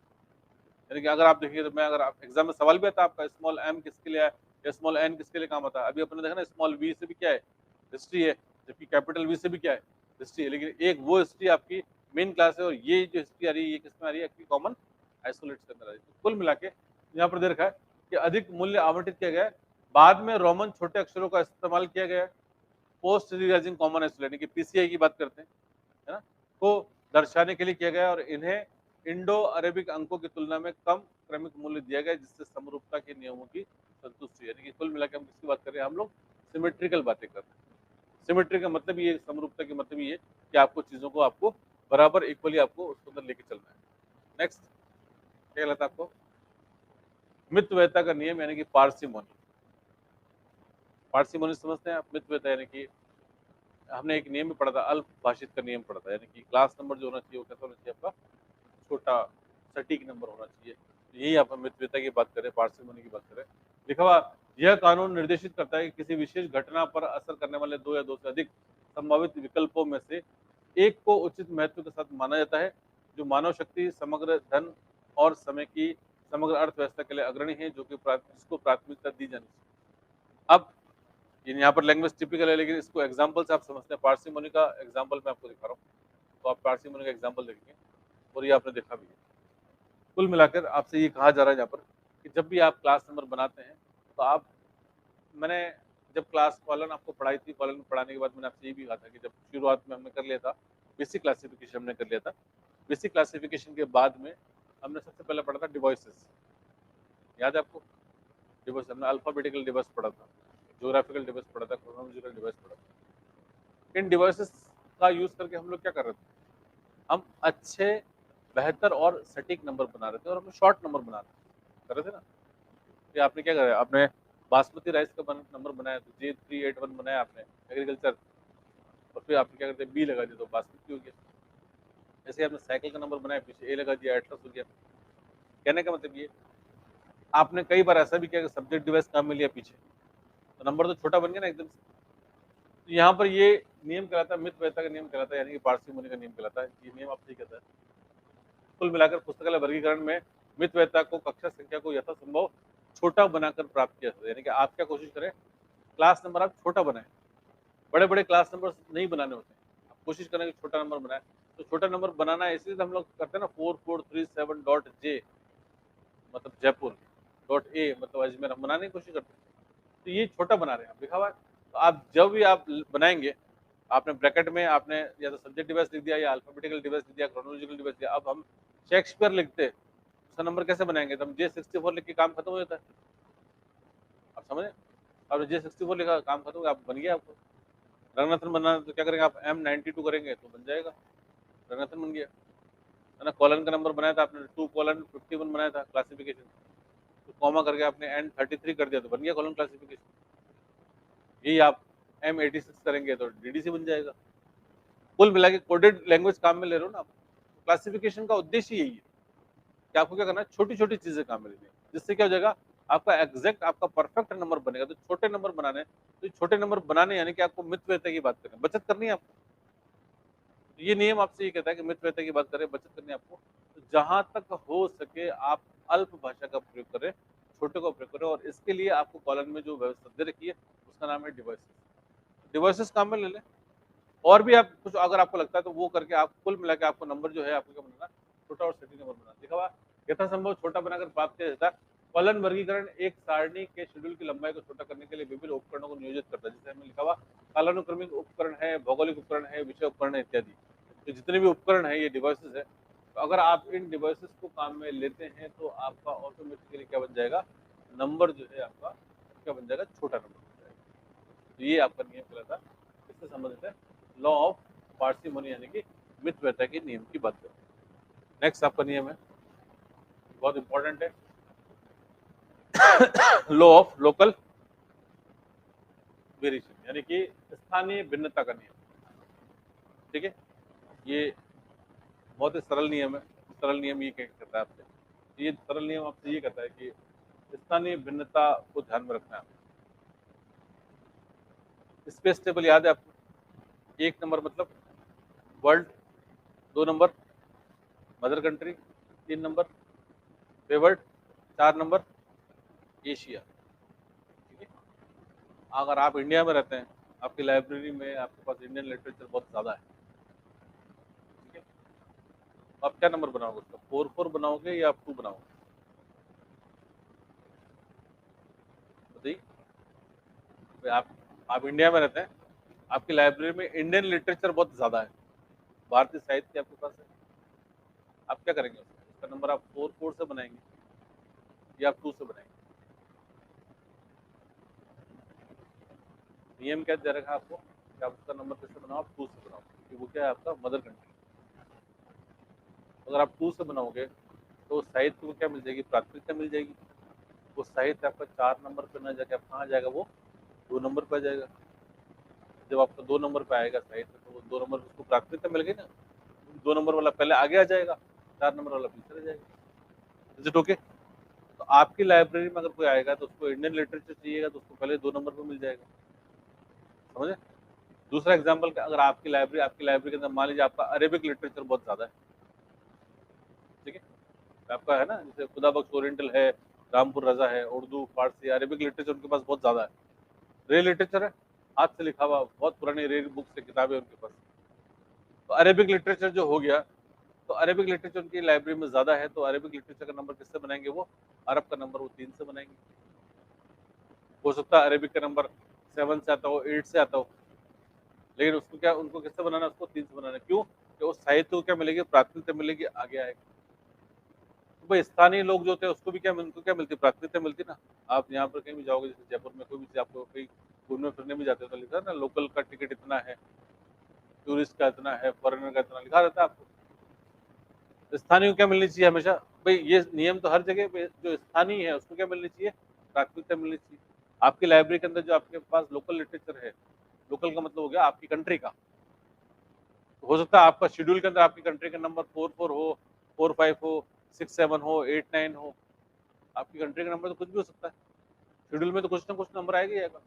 यानी कि अगर आप देखिए, तो मैं अगर आप एग्जाम में सवाल भी आता है आपका, स्मॉल एम किसके लिए है या स्मॉल एन किसके लिए काम आता है। अभी अपने देखा ना, स्मॉल वी से भी क्या है, हिस्ट्री है, जबकि कैपिटल वी से भी क्या है, हिस्ट्री है। लेकिन एक वो हिस्ट्री आपकी मेन क्लास है और ये जो हिस्ट्री आ रही है ये किसमें आ रही है, आपकी कॉमन आइसोलेट्स के अंदर आ रही है। तो कुल मिला के यहाँ पर दे रखा है कि अधिक मूल्य आवंटित किया गया है। बाद में रोमन छोटे अक्षरों का इस्तेमाल किया गया है पोस्ट सीरियलाइजिंग कॉमन आइसोलेट, यानी कि पीसीआई की बात करते हैं, है ना, को दर्शाने के लिए किया गया और इन्हें इंडो अरेबिक अंकों की तुलना में कम क्रमिक मूल्य दिया गया, जिससे समरूपता के नियमों की संतुष्टि। यानी कि कुल मिलाकर हम किसकी बात कर रहे हैं, हम लोग सिमेट्रिकल बातें कर रहे हैं। सिमेट्री का मतलब ये, समरूपता का मतलब ये है कि आपको चीजों को आपको बराबर इक्वली आपको उसके अंदर लेके चलना है। नेक्स्ट क्या कहलाता है आपको, मितव्ययता का नियम, यानी कि पार्सिमोनी। पार्सिमोनी समझते हैं आप, मितव्ययता यानी कि हमने एक नियम में पढ़ा था, अल्प भाषित का नियम पढ़ा था, यानी कि क्लास नंबर जो होना चाहिए वो कैसा होना चाहिए आपका, छोटा सटीक नंबर होना चाहिए। तो यही आप मितव्ययता की बात करें, पार्सिमोनी की बात करें। लिखा हुआ, यह कानून निर्देशित करता है कि किसी विशेष घटना पर असर करने वाले दो या दो से अधिक संभावित विकल्पों में से एक को उचित महत्व के साथ माना जाता है, जो मानव शक्ति, समग्र धन और समय की समग्र अर्थव्यवस्था के लिए अग्रणी है, जो कि जिसको प्राथमिकता दी जानी चाहिए। अब यहाँ पर लैंग्वेज टिपिकल है, लेकिन इसको एग्जाम्पल से आप समझते हैं। पार्सिमोनी का एग्जाम्पल मैं आपको दिखा रहा हूँ, तो आप पार्सिमोनी का एग्जाम्पल देखेंगे और ये आपने देखा भी है। कुल मिलाकर आपसे ये कहा जा रहा है यहाँ पर कि जब भी आप क्लास नंबर बनाते हैं तो आप, मैंने जब क्लास कॉलन आपको पढ़ाई थी, कॉलन पढ़ाने के बाद मैंने आपसे ये भी कहा था कि जब शुरुआत में हमने कर लिया था बेसिक क्लासिफिकेशन हमने कर लिया था, बेसिक क्लासिफिकेशन के बाद में हमने सबसे पहले पढ़ा था डिवाइसेस, याद है आपको? डिवाइस हमने अल्फाबेटिकल डिवाइस पढ़ा था, ज्योग्राफिकल डिवाइस पढ़ा था, क्रोनोलॉजिकल डिवाइस पढ़ा था। इन डिवाइसेस का यूज करके हम लोग क्या कर रहे थे? हम अच्छे, बेहतर और सटीक नंबर बना रहे थे और हम शॉर्ट नंबर बना कर रहे थे ना। ये आपने क्या करा? आपने बासमती राइस का नंबर बनाया तो J381 बनाया आपने एग्रीकल्चर, और फिर आपने क्या करते बी लगा दिया तो बासमती हो गया। जैसे आपने साइकिल का नंबर बनाया, पीछे ए लगा दिया, एटलस हो गया। कहने का मतलब ये, आपने कई बार ऐसा भी किया कि सब्जेक्ट डिवाइस काम में लिया पीछे, तो नंबर तो छोटा बन गया ना एकदम से। तो यहाँ पर ये नियम कहलाता है, मित वैधता का नियम कहलाता है, यानी कि पार्सिमोनी का नियम कहलाता है। ये नियम आपसे कहता है कुल मिलाकर पुस्तकालय वर्गीकरण में मित वैधता को कक्षा संख्या को यथासंभव छोटा बनाकर प्राप्त किया जाता है। यानी कि आप क्या कोशिश करें, क्लास नंबर आप छोटा बनाएं, बड़े बड़े क्लास नंबर नहीं बनाने होते हैं, आप कोशिश करें कि छोटा नंबर बनाए। तो छोटा नंबर बनाना है, इसलिए हम लोग करते हैं ना 4437.j मतलब जयपुर, .a मतलब अजमेर, हम बनाने की कोशिश करते हैं। तो ये छोटा बना रहे हैं आप, लिखा हुआ है। तो आप जब भी आप बनाएंगे, आपने ब्रैकेट में आपने या तो सब्जेक्ट डिवाइस लिख दिया या अल्फाबेटिकल डिवाइस लिख दिया, क्रोनोलॉजिकल डिवाइस दिया। अब हम शेक्सपियर लिखते, उसका नंबर कैसे बनाएंगे? तो हम J64 लिख के काम खत्म हो जाता है। आप समझे? आपने J64 लिखा, काम खत्म हो गया, आप बन गया। आपको रंगनाथन बनना तो क्या करेंगे आप? M92 करेंगे तो बन जाएगा, रंगनाथन बन गया, है ना। कॉलन का नंबर बनाया था आपने, 2:51 बनाया था क्लासिफिकेशन, तो कॉमा करके आपने N33 कर दिया तो बन गया कॉलन क्लासिफिकेशन। यही आप M86 करेंगे तो DDC बन जाएगा। कुल मिला के कोडेड लैंग्वेज काम में ले रहे हो ना आप। क्लासिफिकेशन का उद्देश्य यही है कि आपको क्या करना है, छोटी छोटी चीजें काम में लेनी है, जिससे क्या हो जाएगा, आपका एग्जैक्ट, आपका परफेक्ट नंबर बनेगा। तो छोटे नंबर बनाने, तो छोटे नंबर बनाने यानी कि आपको मितव्ययता की बात करें, बचत करनी है आपको। तो ये नियम आपसे ये कहता है कि मितव्ययता की बात करें, बचत करनी है आपको, तो जहां तक हो सके आप अल्प भाषा का प्रयोग करें, छोटे का प्रयोग करें। और इसके लिए आपको कॉलम में जो व्यवस्था दे रखी है उसका नाम है डिवाइसेस। डिवाइसेस काम में ले लें, और भी आप कुछ अगर आपको लगता है तो वो करके आप कुल मिला के आपको नंबर जो है आपको क्या बनाना, छोटा और सटीक नंबर बनाना। देखा हुआ, यथासंभव छोटा बनाकर प्राप्त किया जाता है। फलन वर्गीकरण एक सारणी के शेड्यूल की लंबाई को छोटा करने के लिए विभिन्न उपकरणों को नियोजित करता है। जैसे हमें लिखा हुआ कालानुक्रमिक उपकरण है, भौगोलिक उपकरण है, विषय उपकरण है इत्यादि। तो जितने भी उपकरण है ये डिवाइसेस है, तो अगर आप इन डिवाइसेस को काम में लेते हैं तो आपका ऑटोमेटिकली क्या बन जाएगा, नंबर जो है आपका क्या बन जाएगा, छोटा नंबर बन जाएगा। तो ये आपका नियम कहलाता है, इससे संबंधित है लॉ ऑफ पार्सिमोनी, यानी कि मितव्ययता के नियम की बात करें। नेक्स्ट आपका नियम है, बहुत इंपॉर्टेंट है, लॉ ऑफ लोकल वेरिएशन, यानी कि स्थानीय भिन्नता का नियम। ठीक है, ये बहुत ही सरल नियम है। सरल नियम ये क्या कहता है आपसे, ये सरल नियम आपसे ये कहता है कि स्थानीय भिन्नता को ध्यान में रखना है। स्पेस टेबल याद है आपको? एक नंबर मतलब वर्ल्ड, दो नंबर मदर कंट्री, तीन नंबर फेवर्ड, चार नंबर एशिया। ठीक है, अगर आप इंडिया में रहते हैं, आपकी लाइब्रेरी में आपके पास इंडियन लिटरेचर बहुत ज़्यादा है, ठीक है, तो आप क्या नंबर बनाओगे उसका? 4 बनाओगे या आप 2 बनाओगे? बताइए। तो आप इंडिया में रहते हैं, आपकी लाइब्रेरी में इंडियन लिटरेचर बहुत ज़्यादा है, भारतीय साहित्य आपके पास है, आप क्या करेंगे उसका नंबर? आप 4 से बनाएंगे या आप 2 से बनाएंगे? नियम क्या दे रखा है आपको कि आप उसका नंबर कैसे बनाओ? आप 2 से बनाओ, क्योंकि वो क्या है, आपका मदर कंट्री। अगर आप 2 से बनाओगे तो साहित्य को क्या मिल जाएगी, प्राथमिकता मिल जाएगी। वो साहित्य आपका 4 नंबर पर ना जाके आप कहाँ जाएगा, वो 2 नंबर पर जाएगा। जब आपका 2 नंबर पे आएगा साहित्य, तो वो 2 नंबर उसको प्राथमिकता मिल गई ना, 2 नंबर वाला पहले आगे आ जाएगा, 4 नंबर वाला पीछे रह जाएगा। Is it okay? तो आपकी लाइब्रेरी में अगर कोई आएगा तो उसको इंडियन लिटरेचर चाहिएगा तो उसको पहले 2 नंबर पर मिल जाएगा। समझे? दूसरा एग्जाम्पल, अगर आपकी लाइब्रेरी के अंदर मान लीजिए आपका अरेबिक लिटरेचर बहुत ज्यादा है, ठीक है, तो आपका है ना, जैसे खुदा बख्श ओरिएंटल है, रामपुर रजा है, उर्दू, फारसी, अरेबिक लिटरेचर उनके पास बहुत ज्यादा है। रे लिटरेचर है, हाथ से लिखा हुआ, बहुत पुरानी रे बुक से किताबें उनके पास। तो अरेबिक लिटरेचर जो हो गया, तो अरेबिक लिटरेचर उनकी लाइब्रेरी में ज्यादा है, तो अरेबिक लिटरेचर का नंबर किससे बनाएंगे? वो अरब का नंबर वो 3 से बनाएंगे। हो सकता है अरेबिक का नंबर 7 से आता हो, 8 से आता हो, लेकिन उसको क्या, उनको किससे बनाना है? उसको 3 से बनाना है। क्यों? कि कि उस साहित्य को क्या मिलेगी, प्राथमिकता मिलेगी, आगे आएगा। तो भाई स्थानीय लोग जो होते हैं उसको भी क्या उनको क्या मिलती है, प्राथमिकता मिलती ना। आप यहाँ पर कहीं भी जाओगे, जैसे जयपुर में कोई भी चीज़ आपको कहीं घूमने फिरने भी जाते हो तो लिखा है ना, लोकल का टिकट इतना है, टूरिस्ट का इतना है, फॉरेनर का इतना, लिखा रहता है आपको। स्थानीय को क्या मिलनी चाहिए हमेशा, भाई ये नियम तो हर जगह पे, जो स्थानीय है उसको क्या मिलनी चाहिए, प्राथमिकता मिलनी चाहिए। आपकी लाइब्रेरी के अंदर जो आपके पास लोकल लिटरेचर है, लोकल का मतलब हो गया आपकी कंट्री का, तो हो सकता है आपका शेड्यूल के अंदर आपकी कंट्री का नंबर 44 हो, 45 हो, 67 हो, 89 हो, आपकी कंट्री का नंबर तो कुछ भी हो सकता है। शेड्यूल में तो कुछ ना कुछ नंबर आएगा ही आएगा।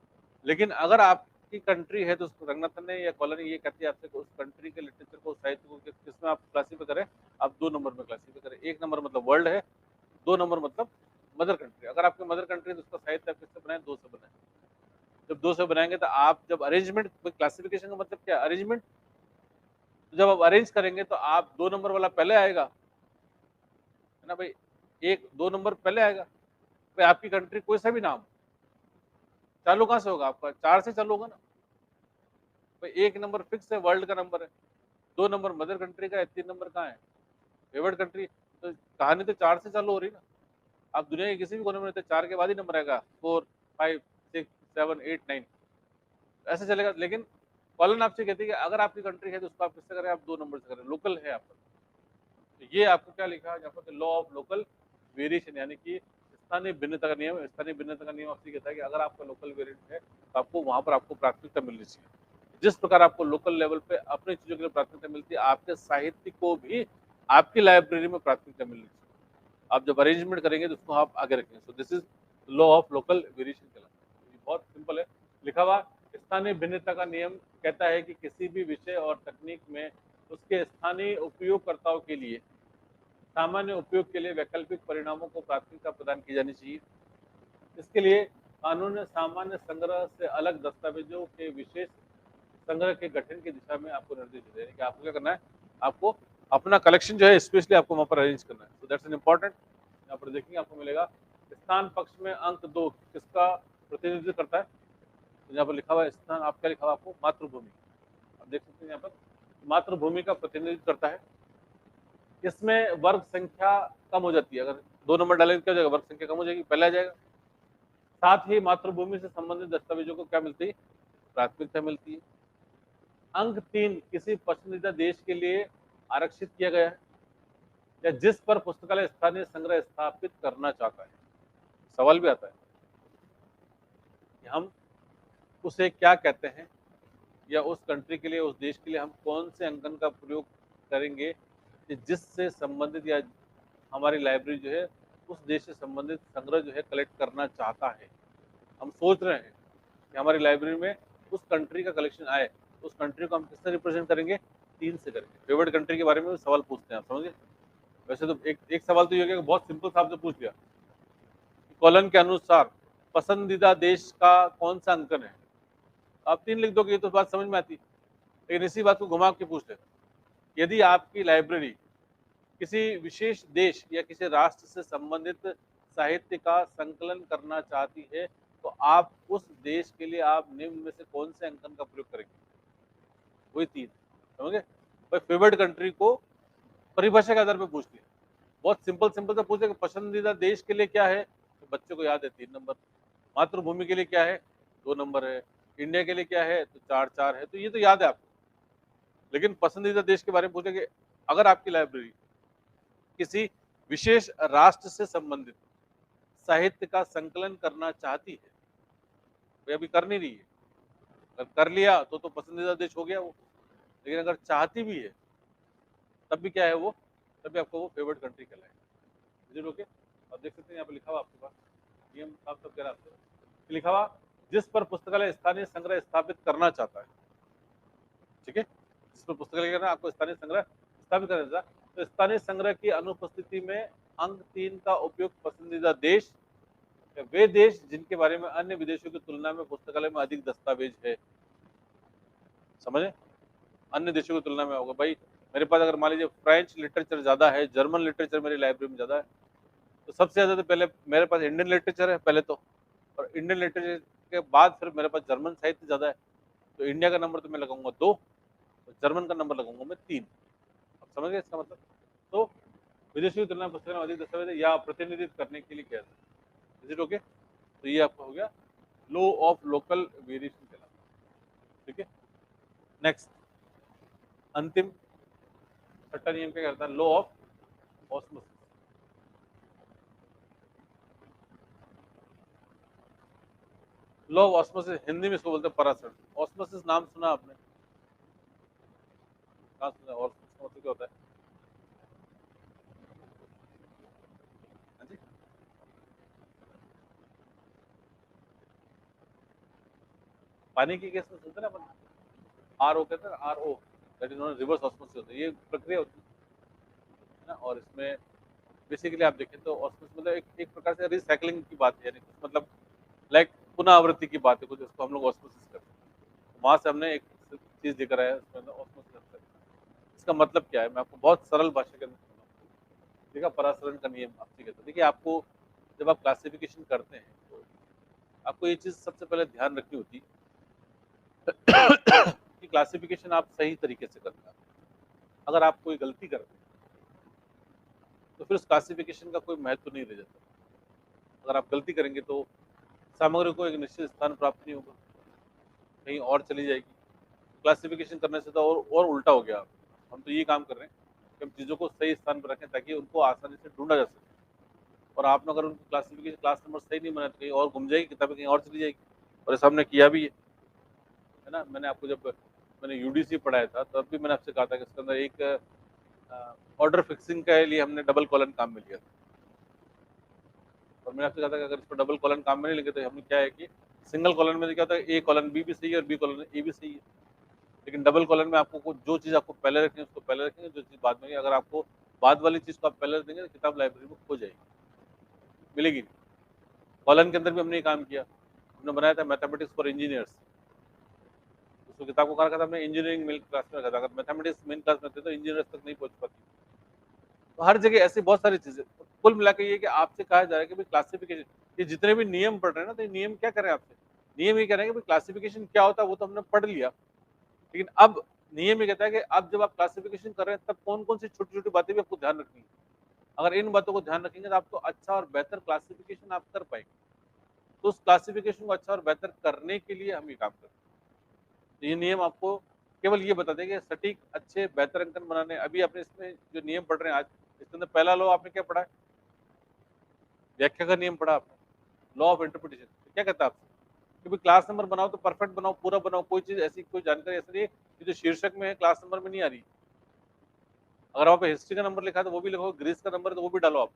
लेकिन अगर आपकी कंट्री है तो रंगनाथन ने या कॉलोनी ये कहती है आपसे कि उस कंट्री के लिटरेचर को, साहित्य को किसमें आप क्लासीफाई करें, आप 2 नंबर में क्लासीफाई करें। 1 नंबर मतलब वर्ल्ड है, 2 नंबर मतलब मदर कंट्री। अगर आपकी मदर कंट्री है तो उसका साहित्य आप किससे बनाए, 2 से बनाए। जब 2 से बनाएंगे तो आप जब अरेंजमेंट, क्लासिफिकेशन का मतलब क्या है, अरेंजमेंट। तो जब आप अरेंज करेंगे तो आप 2 नंबर वाला पहले आएगा, है ना भाई, 1-2 नंबर पहले आएगा। भाई आपकी कंट्री कोई सा भी नाम चालू कहाँ से होगा, आपका 4 से चालू होगा ना। भाई 1 नंबर फिक्स है, वर्ल्ड का नंबर है, 2 नंबर मदर कंट्री का है, 3 नंबर कहाँ है, फेवर्ड कंट्री। तो कहानी तो 4 से चालू हो रही है ना। आप दुनिया के किसी भी कोने में रहते 4 के बाद ही नंबर आएगा, 4, 5, 6, 7, 8, 9, ऐसे चलेगा। लेकिन कॉलन आपसे कहती है कि अगर आपकी कंट्री है तो उसको आप किससे करें, आप 2 नंबर से करें, लोकल है आपका। तो ये आपको क्या लिखा है यहाँ पर, लॉ ऑफ लोकल वेरिएशन, यानी कि स्थानीय भिन्नता का नियम। स्थानीय भिन्नता का नियम आपसे कहता है कि अगर आपका लोकल वेरिएंट है तो आपको वहां पर आपको प्राथमिकता मिलनी चाहिए। जिस प्रकार आपको लोकल लेवल पे अपनी चीजों के लिए प्राथमिकता मिलती है, आपके साहित्य को भी आपकी लाइब्रेरी में प्राथमिकता मिलनी चाहिए। आप जब अरेंजमेंट करेंगे तो उसको आप आगे रखेंगे। So this is law of local variation कहलाता है। ये बहुत सिंपल है लिखा हुआ। स्थानीय भिन्नता का नियम कहता है कि किसी भी विषय और तकनीक में उसके स्थानीय उपयोगकर्ताओं के लिए सामान्य उपयोग के लिए वैकल्पिक परिणामों को प्राथमिकता प्रदान की जानी चाहिए। इसके लिए कानून ने सामान्य संग्रह से अलग दस्तावेजों के विशेष संग्रह के गठन की दिशा में आपको निर्देश दे रहे हैं कि आपको क्या करना है, आपको अपना कलेक्शन जो है स्पेशली आपको वहां पर अरेंज करना है। So that's an important. यहाँ पर देखेंगे आपको मिलेगा स्थान पक्ष में अंक 2 किसका प्रतिनिधित्व करता है। तो यहाँ पर लिखा हुआ है स्थान, आप क्या लिखा हुआ आपको, मातृभूमि। आप देख सकते हैं यहाँ पर मातृभूमि का प्रतिनिधित्व करता है। इसमें वर्ग संख्या कम हो जाती है, अगर 2 नंबर डालेंगे क्या हो जाएगा, वर्ग संख्या कम हो जाएगी, पहले आ जाएगा। साथ ही मातृभूमि से संबंधित दस्तावेजों को क्या मिलती है, प्राथमिकता मिलती है। अंक 3 किसी पसंदीदा देश के लिए आरक्षित किया गया है या जिस पर पुस्तकालय स्थानीय संग्रह स्थापित करना चाहता है। सवाल भी आता है कि हम उसे क्या कहते हैं, या उस कंट्री के लिए, उस देश के लिए हम कौन से अंकन का प्रयोग करेंगे कि जिससे संबंधित या हमारी लाइब्रेरी जो है उस देश से संबंधित संग्रह जो है कलेक्ट करना चाहता है। हम सोच रहे हैं कि हमारी लाइब्रेरी में उस कंट्री का कलेक्शन आए, उस कंट्री को हम किससे रिप्रेजेंट करेंगे, 3 से करेंगे। फेवरेट कंट्री के बारे में भी सवाल पूछते हैं, आप समझे। वैसे तो एक सवाल तो ये हो गया, बहुत सिंपल सा आपसे पूछ लिया, कॉलन के अनुसार पसंदीदा देश का कौन सा अंकन है। आप 3 लिख दोगे तो बात समझ में आती, लेकिन इसी बात को घुमा के पूछ लेते, यदि आपकी लाइब्रेरी किसी विशेष देश या किसी राष्ट्र से संबंधित साहित्य का संकलन करना चाहती है तो आप उस देश के लिए आप निम्न में से कौन से अंकन का प्रयोग करेंगे, वही 3, समझे भाई। फेवरेट कंट्री को परिभाषा के आधार पर पूछ लिया, बहुत सिंपल सिंपल सा पूछे कि पसंदीदा देश के लिए क्या है, तो बच्चे को याद है 3 नंबर। मातृभूमि के लिए क्या है, 2 नंबर है। इंडिया के लिए क्या है, तो 4-4 है, तो ये तो याद है आपको। लेकिन पसंदीदा देश के बारे में पूछे कि अगर आपकी लाइब्रेरी किसी विशेष राष्ट्र से संबंधित साहित्य का संकलन करना चाहती है, वे अभी कर नहीं रही है, अगर कर लिया तो पसंदीदा देश हो गया वो। लेकिन अगर चाहती भी है तब भी क्या है वो, तभी आपको वो फेवरेट कंट्री कहलाएगा। Is okay. आप देख सकते हैं यहाँ पे लिखा हुआ आपके पास नियम साफ साफ कह रहा है आपसे, लिखा हुआ जिस पर पुस्तकालय स्थानीय संग्रह स्थापित करना चाहता है, ठीक है। जिस पर पुस्तकालय करना आपको स्थानीय संग्रह स्थापित करना चाहता है, तो स्थानीय संग्रह की अनुपस्थिति में अंक 3 का उपयोग पसंदीदा देश या वे देश जिनके बारे में अन्य विदेशों की तुलना में पुस्तकालय में अधिक दस्तावेज है, समझे, अन्य देशों की तुलना में होगा। भाई मेरे पास अगर मान लीजिए फ्रेंच लिटरेचर ज्यादा है, जर्मन लिटरेचर मेरी लाइब्रेरी में ज्यादा है, तो सबसे ज्यादा तो पहले मेरे पास इंडियन लिटरेचर है पहले तो, और इंडियन लिटरेचर के बाद फिर मेरे पास जर्मन साहित्य ज्यादा है। तो इंडिया का नंबर तो मैं लगाऊंगा 2, तो जर्मन का नंबर लगाऊंगा मैं 3। समझ गए इसका मतलब? तो विदेशी की तुलना में पुस्तक में अधिक दस्तावेज या प्रतिनिधित्व करने के लिए किया जाता है। Is it okay? तो ये आपका हो गया लॉ ऑफ लोकल वेरिएशन कहलाता है। ठीक है, नेक्स्ट अंतिम छठा नियम क्या कहता है? Law of osmosis. Law of osmosis Hindi में इसको बोलते हैं परासरण। ऑस्मोसिस नाम सुना आपने? कहाँ सुना? और ऑस्मोसिस क्या होता है? हाँ जी, पानी की केस में सुनते ना अपन, आर ओ कहते हैं, R O, that is not reverse osmosis होता है। ये प्रक्रिया होती है ना, और इसमें बेसिकली आप देखें तो ऑस्मोसिस मतलब एक प्रकार से रिसाइकलिंग की बात है, यानी कुछ मतलब लाइक पुनः आवृत्ति की बात है कुछ, इसको हम लोग ऑस्मोसिस करते हैं। तो वहां से हमने एक चीज लेकर आया, उसमें ऑस्मोसिस करते हैं। इसका मतलब क्या है, मैं आपको बहुत सरल भाषा के अंदर समझाऊं। देखिए परासरण का नियम आपसे कहता है, देखिए आपको जब आप क्लासिफिकेशन करते हैं तो आपको ये चीज सबसे पहले ध्यान रखनी होती है कि क्लासिफिकेशन आप सही तरीके से करते हैं। अगर आप कोई गलती करते हैं तो फिर उस क्लासिफिकेशन का कोई महत्व नहीं रह जाता। अगर आप गलती करेंगे तो सामग्री को एक निश्चित स्थान प्राप्त नहीं होगा, कहीं और चली जाएगी। क्लासिफिकेशन करने से तो और उल्टा हो गया। हम तो ये काम कर रहे हैं कि हम चीज़ों को सही स्थान पर रखें ताकि उनको आसानी से ढूंढा जा सके। और आपने अगर उनको क्लासिफिकेशन क्लास नंबर सही नहीं बनाया तो कहीं और घूम जाएगी, किताबें कहीं और चली जाएगी। और ऐसा हमने किया भी है ना। मैंने आपको जब मैंने यूडीसी पढ़ाया था तब भी मैंने आपसे कहा था कि इसके अंदर एक ऑर्डर फिक्सिंग के लिए हमने डबल कॉलन काम में लिया था। और मैंने आपसे कहा था कि अगर इस पर डबल कॉलन काम में नहीं लेंगे तो हमने क्या है कि सिंगल कॉलन में क्या होता है, ए कॉलन बी भी सही है और बी कॉलन ए भी सही है। लेकिन डबल कॉलन में आपको जो चीज़ आपको पहले रखनी है उसको पहले रखेंगे, जो चीज़ बाद में, अगर आपको बाद वाली चीज़ को आप पहले रख देंगे तो किताब लाइब्रेरी में खो जाएगी, मिलेगी नहीं। कॉलन के अंदर भी हमने ये काम किया, हमने बनाया था मैथमेटिक्स फॉर इंजीनियर्स। उसको किताब को कहा रखा था हमने इंजीनियरिंग मेन क्लास में रखा था। अगर मैथमेटिक्स मेन क्लास में थे तो इंजीनियर्स तक नहीं पहुंच पाती। तो हर जगह ऐसी बहुत सारी चीजें। तो कुल मिला के ये कि आपसे कहा जा रहा है कि भाई क्लासिफिकेशन, ये जितने भी नियम पढ़ रहे हैं ना, तो ये नियम क्या कर रहे हैं आपसे? नियम ये कह रहे हैं कि भाई क्लासिफिकेशन क्या होता है वो तो हमने पढ़ लिया, लेकिन अब नियम ये कहता है कि अब जब आप क्लासिफिकेशन कर रहे हैं तब कौन कौन सी छोटी छोटी बातें भी आपको ध्यान रखनी है। अगर इन बातों को ध्यान रखेंगे तो आपको अच्छा और बेहतर क्लासिफिकेशन आप कर पाएंगे। तो उस क्लासिफिकेशन को अच्छा और बेहतर करने के लिए हम ये काम करते हैं। तो ये नियम आपको केवल ये बता देंगे सटीक अच्छे बेहतर अंकन बनाने। अभी आपने इसमें जो नियम पढ़ रहे हैं आज, इसके अंदर पहला लॉ आपने क्या पढ़ा है? व्याख्या का नियम पढ़ा आपने, लॉ ऑफ इंटरप्रिटेशन। क्या कहता है आपसे कि भाई क्लास नंबर बनाओ तो परफेक्ट बनाओ, पूरा बनाओ, कोई चीज ऐसी कोई जानकारी ऐसी नहीं है कि जो शीर्षक में है क्लास नंबर में नहीं आ रही। अगर वहाँ पे हिस्ट्री का नंबर लिखा है तो वो भी लिखो, ग्रीस का नंबर है तो वो भी डालो आप,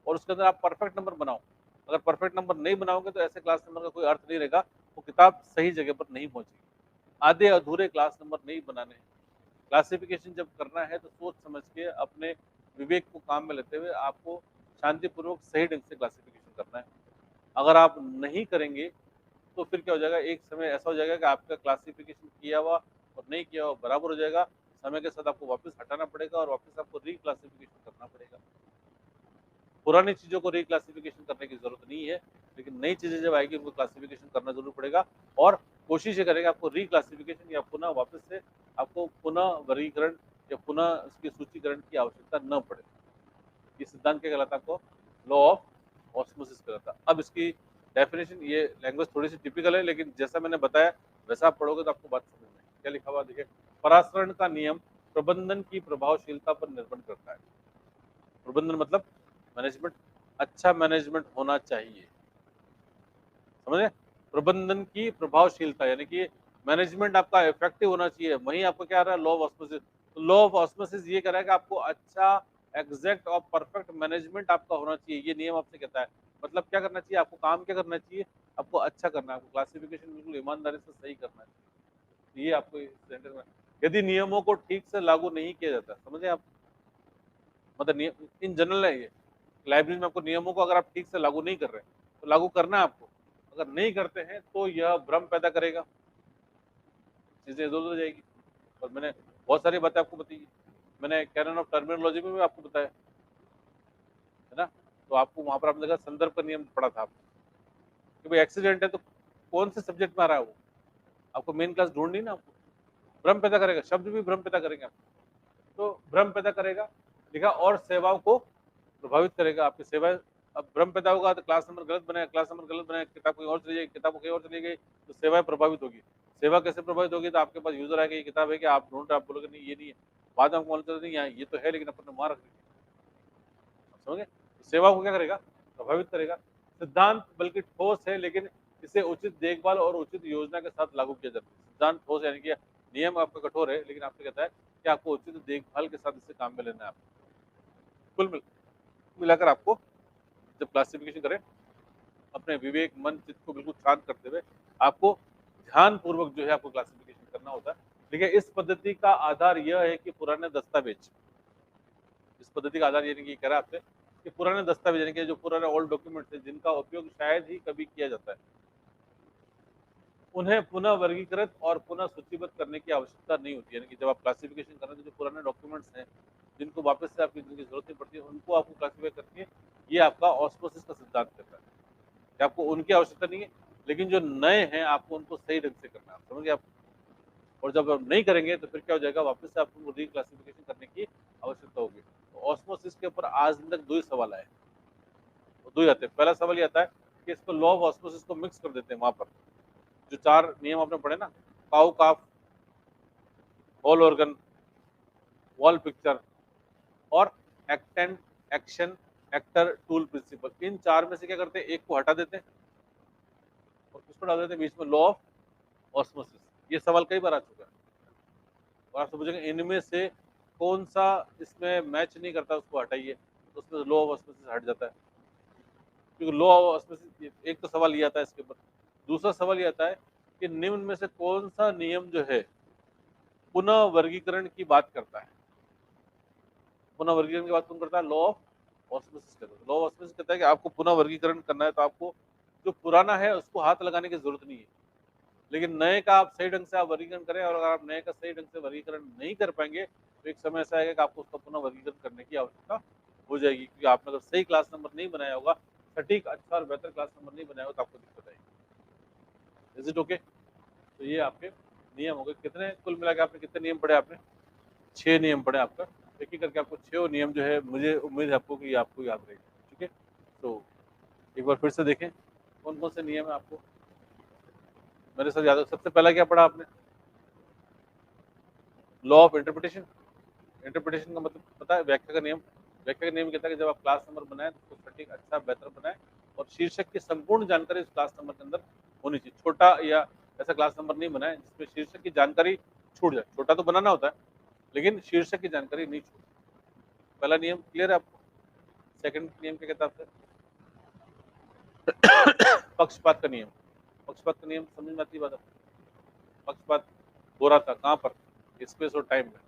और उसके अंदर आप परफेक्ट नंबर बनाओ। अगर परफेक्ट नंबर नहीं बनाओगे तो ऐसे क्लास नंबर का कोई अर्थ नहीं रहेगा, वो किताब सही जगह पर नहीं पहुंचेगी। आधे अधूरे क्लास नंबर नहीं बनाने हैं। क्लासिफिकेशन जब करना है तो सोच समझ के अपने विवेक को काम में लेते हुए आपको शांतिपूर्वक सही ढंग से क्लासिफिकेशन करना है। अगर आप नहीं करेंगे तो फिर क्या हो जाएगा, एक समय ऐसा हो जाएगा कि आपका क्लासिफिकेशन किया हुआ और नहीं किया हुआ बराबर हो जाएगा। समय के साथ आपको वापस हटाना पड़ेगा और वापस आपको रिक्लासिफिकेशन करना पड़ेगा। पुरानी चीज़ों को रिक्लासिफिकेशन करने की ज़रूरत नहीं है, लेकिन नई चीज़ें जब आएगी उनको क्लासिफिकेशन करना ज़रूर पड़ेगा। और कोशिश ये करेंगे आपको रिक्लासिफिकेशन या पुनः वापस से आपको पुनः वर्गीकरण या पुनः उसके सूचीकरण की आवश्यकता न पड़े। ये सिद्धांत क्या कहलाता है आपको? लॉ ऑफ ऑस्मोसिस कहलाता है। अब इसकी डेफिनेशन, ये लैंग्वेज थोड़ी सी टिपिकल है लेकिन जैसा मैंने बताया वैसा आप पढ़ोगे तो आपको बात समझ में आएगी। क्या लिखा हुआ देखिए, परासरण का नियम प्रबंधन की प्रभावशीलता पर निर्भर करता है। प्रबंधन मतलब मैनेजमेंट, अच्छा मैनेजमेंट होना चाहिए, समझे? प्रबंधन की प्रभावशीलता यानी कि मैनेजमेंट आपका इफेक्टिव होना चाहिए, वहीं आपको क्या आ रहा है? Law of osmosis. तो लॉ ऑफ ऑस्मोसिस ये कह रहा है कि आपको अच्छा, एग्जैक्ट और परफेक्ट मैनेजमेंट आपका होना चाहिए। ये नियम आपसे कहता है मतलब क्या करना चाहिए आपको, काम क्या करना चाहिए आपको? अच्छा करना है, आपको क्लासिफिकेशन बिल्कुल ईमानदारी से सही करना है। ये आपको सेंटर में, यदि नियमों को ठीक से लागू नहीं किया जाता, समझे आप, मतलब नियम इन जनरल है ये, लाइब्रेरी में आपको नियमों को अगर आप ठीक से लागू नहीं कर रहे तो लागू करना है आपको। अगर नहीं करते हैं तो यह भ्रम पैदा करेगा, चीजें इधर उधर जाएगी। और मैंने बहुत सारी बातें आपको बताई, मैंने कैनन ऑफ टर्मिनोलॉजी में भी आपको बताया है ना। तो आपको वहां पर आपने देखा संदर्भ का नियम पढ़ा था आपने कि भाई एक्सीडेंट है तो कौन से सब्जेक्ट में आ रहा है वो, आपको मेन क्लास ढूंढनी ना। आपको भ्रम पैदा करेगा, शब्द भी भ्रम पैदा करेंगे आपको। तो भ्रम पैदा करेगा, लिखा, और सेवाओं को प्रभावित करेगा। आपकी सेवाएं, अब भ्रम पैदा होगा तो क्लास नंबर गलत बनाया, क्लास नंबर गलत बनाया, किताब कहीं और चली जाएगी, किताब कहीं और चली गई, तो सेवाएं प्रभावित होगी। सेवा कैसे प्रभावित होगी? तो आपके पास यूजर आएगा, ये किताब है कि आप ढूंढ रहे, आप बोलोगे नहीं ये नहीं है, बाद में आपको मालूम चलता नहीं, यहाँ ये तो है लेकिन अपन ने वहां रख दी। समझे? सेवा को क्या करेगा? प्रभावित करेगा। सिद्धांत बल्कि ठोस है, लेकिन इसे उचित देखभाल और उचित योजना के साथ लागू किया जाता है। सिद्धांत ठोस यानी कि नियम आपका कठोर है, लेकिन आपसे कहता है कि आपको उचित देखभाल के साथ इसे काम में लेना है। आपको कुल मिलाकर आपको जब क्लासिफिकेशन करें, अपने विवेक, मन, चित्त को बिल्कुल शांत करते हुए आपको ध्यान पूर्वक जो है आपको क्लासिफिकेशन करना होता है। देखिए, इस पद्धति का आधार यह है कि पुराने दस्तावेज, इस पद्धति का आधार ये नहीं कि कह रहा है आपसे कि पुराने दस्तावेज यानी कि जो पुराने ओल्ड डॉक्यूमेंट्स हैं जिनका उपयोग शायद ही कभी किया जाता है, उन्हें पुनः वर्गीकृत और पुनः सूचीबद्ध करने की आवश्यकता नहीं होती है। यानी कि जब आप क्लासिफिकेशन कर रहे हैं तो जो पुराने डॉक्यूमेंट्स हैं जिनको वापस से आपकी जिनकी जरूरत नहीं पड़ती है उनको आपको क्लासिफाई करके, ये आपका ऑस्मोसिस का सिद्धांत कहता है कि आपको उनकी आवश्यकता नहीं है, लेकिन जो नए हैं आपको उनको सही ढंग से करना है। आप समझ गए? आप और जब आप नहीं करेंगे तो फिर क्या हो जाएगा, वापस से आपको रिक्लासिफिकेशन करने की आवश्यकता होगी। तो ऑस्मोसिस के ऊपर आज दिन तक दो ही सवाल आए, दो ही आते हैं। पहला सवाल ये आता है कि इसको लॉ ऑफ ऑस्मोसिस को मिक्स कर देते हैं वहां पर, जो चार नियम आपने पढ़े ना, काउ काफ, होल ऑर्गन, वॉल पिक्चर और एक्टेंट, एक्शन, एक्टर, टूल प्रिंसिपल, इन चार में से क्या करते हैं, एक को हटा देते हैं और किसको डाल देते हैं बीच में, लॉ ऑफ ऑस्मोसिस। ये सवाल कई बार आ चुका है और आपसे पूछेंगे इनमें से कौन सा इसमें मैच नहीं करता, उसको हटाइए, तो उसमें लॉ ऑफ ऑस्मोसिस हट जाता है। क्योंकि लॉ ऑफ ऑस्मोसिस, एक तो सवाल ये आता है इसके ऊपर। दूसरा सवाल ये आता है कि निम्न में से कौन सा नियम जो है पुनः वर्गीकरण की बात करता है। पुनः वर्गीकरण की बात कौन करता है? लॉ ऑफ ऑस्मोसिस कहता है। लॉ ऑफ ऑस्मोसिस कहता है कि आपको पुनः वर्गीकरण करना है तो आपको जो पुराना है उसको हाथ लगाने की जरूरत नहीं है, लेकिन नए का आप सही ढंग से आप वर्गीकरण करें, और अगर आप नए का सही ढंग से वर्गीकरण नहीं कर पाएंगे तो एक समय ऐसा आएगा कि आपको उसका पुनः वर्गीकरण करने की आवश्यकता हो जाएगी, क्योंकि आपने अगर सही क्लास नंबर नहीं बनाया होगा, सटीक, अच्छा और बेहतर क्लास नंबर नहीं बनाया होगा, तो आपको दिक्कत आएगी। Is it okay? तो ये आपके नियम हो गए। कितने कुल मिला के आपने कितने नियम पढ़े? आपने 6 नियम पढ़े। आपका एक एक करके आपको 6 नियम जो है, मुझे उम्मीद है आपको कि आपको याद रहेगा। ठीक है, तो एक बार फिर से देखें कौन कौन से नियम है आपको मेरे साथ याद है। सबसे पहला क्या पढ़ा आपने? Law of interpretation. इंटरप्रिटेशन का मतलब पता है? व्याख्या का नियम। व्याख्या का नियम कहता है कि जब आप क्लास नंबर बनाए तो उसको सटीक, अच्छा, बेहतर बनाए और शीर्षक की संपूर्ण जानकारी उस क्लास नंबर के अंदर होनी चाहिए। छोटा या ऐसा क्लास नंबर नहीं बनाए जिसमें शीर्षक की जानकारी छूट जाए। छोटा तो बनाना होता है लेकिन शीर्षक की जानकारी नहीं छूटे। पहला नियम क्लियर है आपको? सेकंड नियम क्या कहता है आपसे? पक्षपात का नियम। पक्षपात का नियम समझ में आती है बात आपको? पक्षपात हो रहा था कहाँ पर? स्पेस और टाइम में,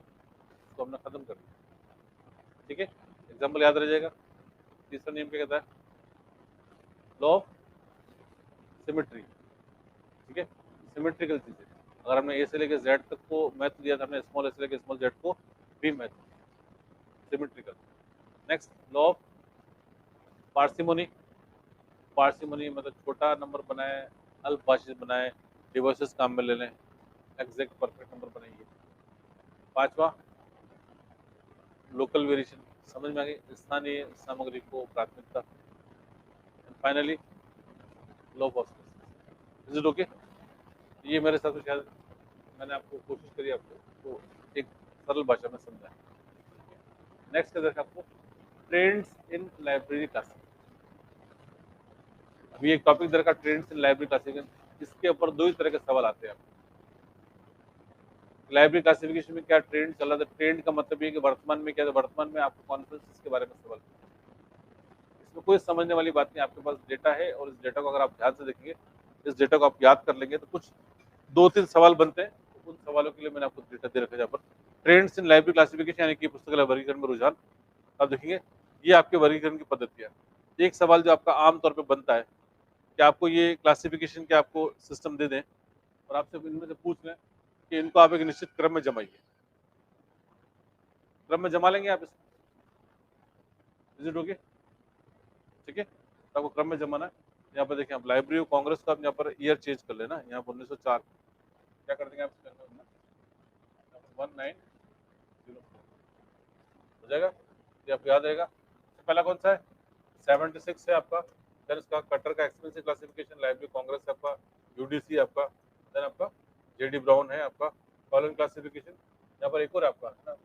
तो हमने खत्म कर दिया। ठीक है, एग्जाम्पल याद रह जाएगा। तीसरा नियम क्या कहता है? Law of symmetry. ठीक है, सिमेट्रिकल चीजें, अगर हमने ए से लेकर जेड तक को मैथ दिया था, हमने स्मॉल ए से लेकर स्मॉल जेड को भी math, symmetrical. Next, law of parsimony. Parsimony मतलब छोटा नंबर बनाए, अल्पभाषित बनाए, डिवोर्सेस काम में ले लें, एग्जैक्ट परफेक्ट नंबर बनाइए। पांचवा, लोकल वेरिएशन, समझ में आ गई, स्थानीय सामग्री को प्राथमिकता। Finally, low cost. Is it okay? ये मेरे साथ शायद मैंने आपको कोशिश करी आपको तो एक सरल भाषा में समझाया। नेक्स्ट है आपको ट्रेंड्स इन लाइब्रेरी क्लासिफिकेशन। अभी एक टॉपिक दे रखा, ट्रेंड्स इन लाइब्रेरी क्लासिफिकेशन। इसके ऊपर दो ही तरह के सवाल आते हैं। लाइब्रेरी क्लासिफिकेशन में क्या ट्रेंड चल रहा था? ट्रेंड का मतलब ये कि वर्तमान में क्या, वर्तमान में आपको कॉन्फ्रेंस के बारे में सवाल। इसमें कोई समझने वाली बात नहीं, आपके पास डेटा है और इस डेटा को अगर आप ध्यान से देखेंगे, इस डेटा को आप याद कर लेंगे तो कुछ 2-3 सवाल बनते हैं। तो उन सवालों के लिए मैंने आपको डेटा दे रखा है। यहाँ पर ट्रेंड्स इन लाइब्रेरी क्लासिफिकेशन यानी कि पुस्तकालय वर्गीकरण में रुझान, आप देखेंगे ये आपके वर्गीकरण की पद्धति है। एक सवाल जो आपका आमतौर पर बनता है कि आपको ये क्लासिफिकेशन के आपको सिस्टम दे दें और आपसे इनमें से पूछ लें कि इनको आप एक निश्चित क्रम में जमाइए। क्रम में जमा लेंगे आप इसको? विजिट होगी? ठीक है, तो आपको क्रम में जमाना है। यहाँ पर देखें, आप लाइब्रेरी ऑफ कांग्रेस का आप यहाँ पर ईयर चेंज कर लेना। यहाँ पर 1904 क्या कर देंगे आप? 1904। हो जाएगा, ये आपको याद रहेगा। पहला कौन सा है? 76 है आपका। देन इसका कटर का एक्सपेंसिव क्लासिफिकेशन, लाइब्रेरी कांग्रेस है आपका, यूडीसी आपका, देन आपका जेडी ब्राउन है आपका, कॉलन क्लासिफिकेशन। यहाँ पर एक और आपका है ना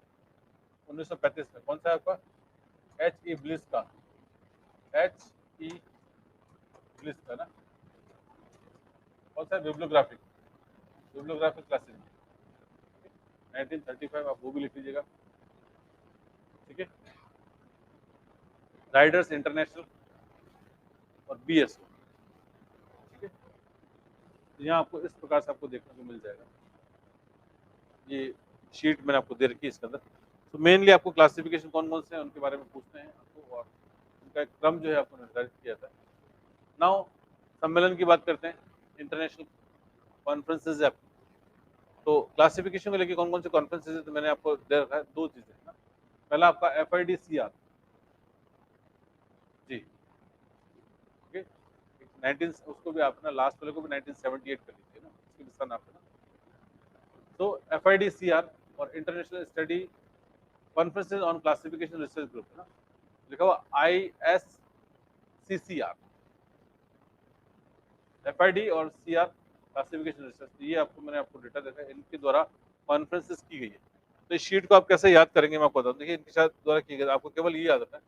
1935 में, कौन सा है आपका? एच ई ब्लिस का, एच ई ब्लिस का ना, कौन सा है? बिब्लियोग्राफिक, बिब्लियोग्राफिक क्लासिफिकेशन 1935, आप वो भी लिख लीजिएगा, ठीक है। राइडर्स इंटरनेशनल और बीएसओ, ठीक है। तो यहाँ आपको इस प्रकार से आपको देखने को मिल जाएगा। ये शीट मैंने आपको दे रखी है इसके अंदर। तो मेनली आपको क्लासिफिकेशन कौन कौन से हैं उनके बारे में पूछते हैं आपको, और उनका एक क्रम जो है आपको निर्धारित किया जाता है। नाउ सम्मेलन की बात करते हैं, इंटरनेशनल कॉन्फ्रेंसेज है। तो क्लासिफिकेशन को लेकर कौन कौन से कॉन्फ्रेंसेज है, तो मैंने आपको दे रखा है दो चीजें ना। पहला आपका FIDCR जी, ठीक है। 19 उसको भी आप ना लास्ट वाले को भी 1978 कर लीजिए ना, उसके भी सन आपका ना। तो FIDCR और international study conferences on classification research group है ना, लिखा हुआ ISCCR, FID और CR क्लासिफिकेशन रिसर्च, ये आपको मैंने आपको डेटा देखा है, इनके द्वारा कॉन्फ्रेंसेस की गई है। तो इस शीट को आप कैसे याद करेंगे मैं आपको बताऊं। देखिए इनके साथ द्वारा की गई, आपको केवल ये याद रखना है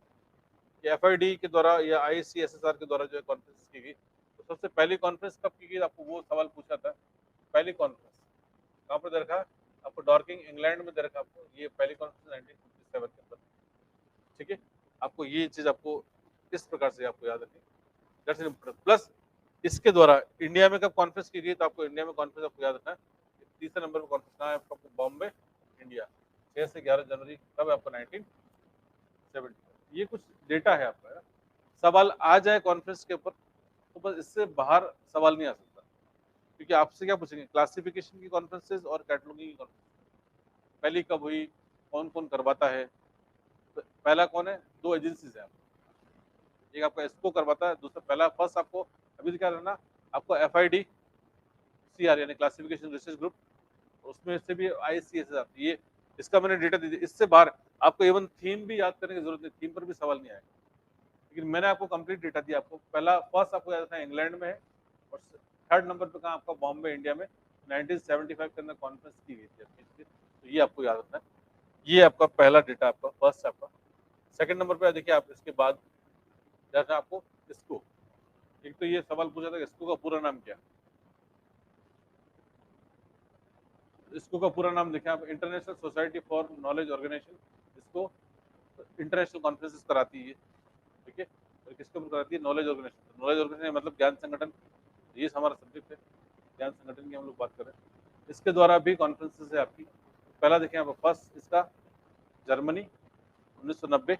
कि FID के द्वारा या ICSSR के द्वारा जो है कॉन्फ्रेंस की गई। तो सबसे पहली कॉन्फ्रेंस कब की गई, आपको वो सवाल पूछा था। पहली कॉन्फ्रेंस कहाँ पर दे रखा है आपको? डॉर्किंग इंग्लैंड में दे रखा आपको, ये पहली कॉन्फ्रेंस 1957 के अंदर, ठीक है। आपको ये चीज आपको इस प्रकार से आपको याद रखनी। प्लस इसके द्वारा इंडिया में कब कॉन्फ्रेंस की गई, तो आपको इंडिया में कॉन्फ्रेंस आपको याद रखना है। तीसरे नंबर पर कॉन्फ्रेंस कहाँ है आपको? बॉम्बे इंडिया, 6 से 11 जनवरी, कब है आपको? 1970। ये कुछ डेटा है आपका, है ना? सवाल आ जाए कॉन्फ्रेंस के ऊपर तो बस इससे बाहर सवाल नहीं आ सकता, क्योंकि आपसे क्या पूछेंगे? क्लासिफिकेशन की कॉन्फ्रेंसेज और कैटलॉगिंग की कॉन्फ्रेंस पहली कब हुई, कौन कौन करवाता है। तो पहला कौन है? दो एजेंसीज है, एक आपका इसको करवाता है, दूसरा पहला फर्स्ट आपको अभी क्या रहना आपको FIDCR यानी क्लासिफिकेशन रिसर्च ग्रुप, उसमें से भी ICSSR, ये इसका मैंने डेटा दे दिया। इससे बाहर आपको इवन थीम भी याद करने की जरूरत नहीं, थीम पर भी सवाल नहीं आएगा, लेकिन मैंने आपको कंप्लीट डेटा दिया। आपको पहला फर्स्ट आपको याद रखना है इंग्लैंड में है, और थर्ड नंबर पे कहाँ आपका? बॉम्बे इंडिया में 1975 के अंदर कॉन्फ्रेंस की गई थी। तो ये आपको याद रखना है, ये आपका पहला डेटा आपका फर्स्ट आपका। सेकंड नंबर पे देखिए आप, इसके बाद जैसा आपको इसको, एक तो ये सवाल पूछा था इसको का पूरा नाम क्या? इसको का पूरा नाम देखें आप, international society for knowledge organization, इसको इंटरनेशनल कॉन्फ्रेंसेस कराती है, ठीक है। और किसके ऊपर कराती है? Knowledge organisation. नॉलेज ऑर्गेनाइजेशन मतलब ज्ञान संगठन, ये हमारा सब्जेक्ट है, ज्ञान संगठन की हम लोग बात कर रहे हैं। इसके द्वारा भी कॉन्फ्रेंसेस है आपकी। पहला देखें आप, फर्स्ट इसका जर्मनी 1990,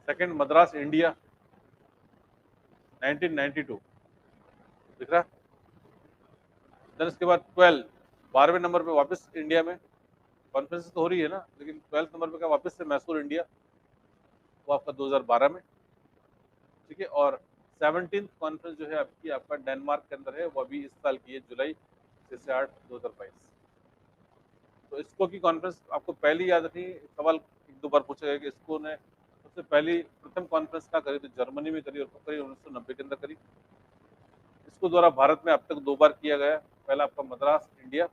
सेकंड मद्रास इंडिया 1992, दिख रहा है। देन इसके बाद 12 12वें नंबर पे वापस इंडिया में कॉन्फ्रेंस तो हो रही है ना, लेकिन 12th नंबर पे का वापस से मैसूर इंडिया, वो आपका 2012 में, ठीक है। और 17th कॉन्फ्रेंस जो है आपकी आपका डेनमार्क के अंदर है, वो अभी इस साल की है, जुलाई 6 से 8 2022। तो इसको की कॉन्फ्रेंस आपको पहली याद रखनी, सवाल एक दो बार पूछा गया कि इसको ने सबसे पहली प्रथम कॉन्फ्रेंस कहाँ करी? तो जर्मनी में करी, और कब करी? 1990 के अंदर करी। इसको द्वारा भारत में अब तक दो बार किया गया, पहला आपका मद्रास इंडिया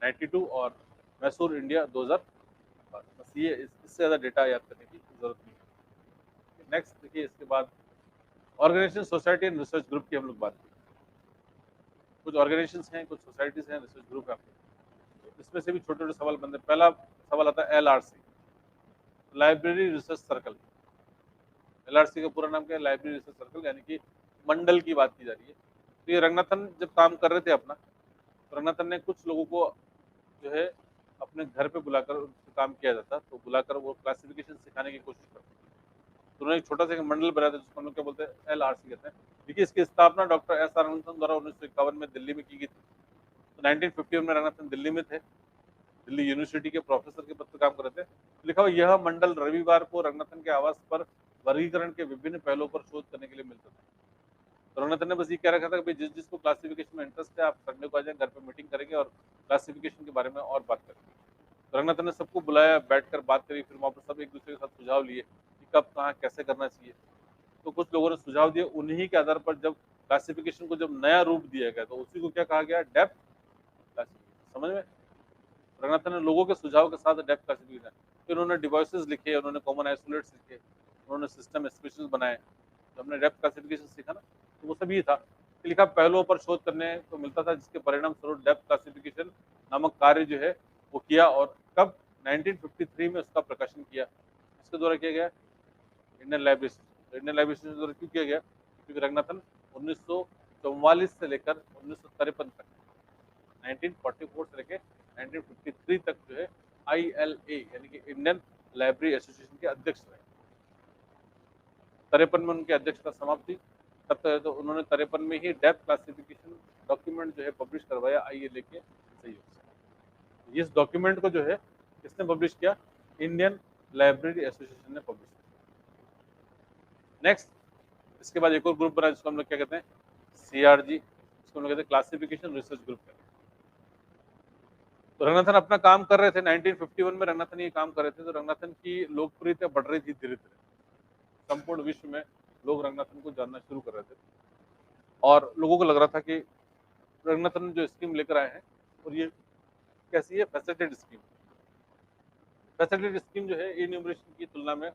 92 और मैसूर इंडिया 2000। बस ये इससे ज़्यादा डेटा याद करने की जरूरत नहीं है। नेक्स्ट देखिए, इसके बाद organization society and research group की हम लोग बात करें। कुछ ऑर्गेनाइजेशन हैं, कुछ सोसाइटीज हैं, रिसर्च ग्रुप है, इसमें से भी छोटे छोटे सवाल बनते हैं। पहला सवाल आता है LRC, library research circle. LRC का पूरा नाम क्या है? लाइब्रेरी रिसर्च सर्कल, यानी कि मंडल की बात की जा रही है। तो ये रंगनाथन जब काम कर रहे थे अपना, तो रंगनाथन ने कुछ लोगों को जो है अपने घर पे बुलाकर उनसे काम किया जाता, तो बुलाकर वो क्लासिफिकेशन सिखाने की कोशिश करते। तो उन्होंने एक छोटा सा मंडल बनाया था, जिसको हम लोग क्या बोलते हैं? LRC कहते हैं। देखिए इसकी स्थापना डॉक्टर SR रंगनाथन द्वारा 1951 में दिल्ली में की गई थी। तो 1951 में रंगनाथन दिल्ली में थे, दिल्ली यूनिवर्सिटी के प्रोफेसर के पद पर काम कर रहे थे। लिखा हुआ यह मंडल रविवार को रंगनाथन के आवास पर वर्गीकरण के विभिन्न पहलुओं पर शोध करने के लिए मिलता था। तो रंगनाथन ने बस ये कह रखा था कि जिस जिसको क्लासिफिकेशन में इंटरेस्ट है, आप संडे को आ जाए, घर पे मीटिंग करेंगे और क्लासिफिकेशन के बारे में और बात करेंगे। तो रंगनाथन ने सबको बुलाया, बैठकर बात करी, फिर वहाँ पर सब एक दूसरे के साथ सुझाव लिए कि कब कहाँ कैसे करना चाहिए। तो कुछ लोगों ने सुझाव दिए, उन्हीं के आधार पर जब क्लासिफिकेशन को जब नया रूप दिया गया तो उसी को क्या कहा गया, डेप्थ क्लासिफिकेशन। समझ में? रंगनाथन ने लोगों के सुझाव के साथ डेप्थ क्लासिफिकेशन, फिर उन्होंने डिवाइसेस लिखे, उन्होंने कॉमन आइसोलेट्स लिखे, उन्होंने सिस्टम स्पेशल बनाए। तो हमने डेप्थ क्लासिफिकेशन सीखा ना, तो वो सब ये था कि लिखा पहलुओं पर शोध करने को मिलता था, जिसके परिणाम स्वरूप डेप्थ क्लासिफिकेशन नामक कार्य जो है वो किया। और कब? 1953 में उसका प्रकाशन किया। इसके द्वारा किया गया Indian library system. Indian library system द्वारा क्यों किया गया? क्योंकि रंगनाथन 1944 से लेकर 1953 तक, 1944 से लेकर 1953 तक जो है ILA यानी कि इंडियन लाइब्रेरी एसोसिएशन के अध्यक्ष रहे। 53 में उनकी अध्यक्षता समाप्त थी। तब तक तो उन्होंने 53 में ही डेप्थ क्लासिफिकेशन डॉक्यूमेंट जो है पब्लिश करवाया ILA के सहयोग से। इस डॉक्यूमेंट को जो है किसने पब्लिश किया? इंडियन लाइब्रेरी एसोसिएशन ने पब्लिश किया। नेक्स्ट, इसके बाद एक और ग्रुप बना जिसको हम लोग क्या कहते हैं, CRG, इसको हम लोग कहते हैं क्लासिफिकेशन रिसर्च ग्रुप। तो रंगनाथन अपना काम कर रहे थे, 1951 में रंगनाथन ये काम कर रहे थे। तो रंगनाथन की लोकप्रियता बढ़ रही थी धीरे धीरे, संपूर्ण विश्व में लोग रंगनाथन को जानना शुरू कर रहे थे और लोगों को लग रहा था कि रंगनाथन जो स्कीम लेकर आए हैं और ये कैसी है, फैसिलिटेड स्कीम। फैसिलिटेड स्कीम जो है इन्यूमरेशन की तुलना में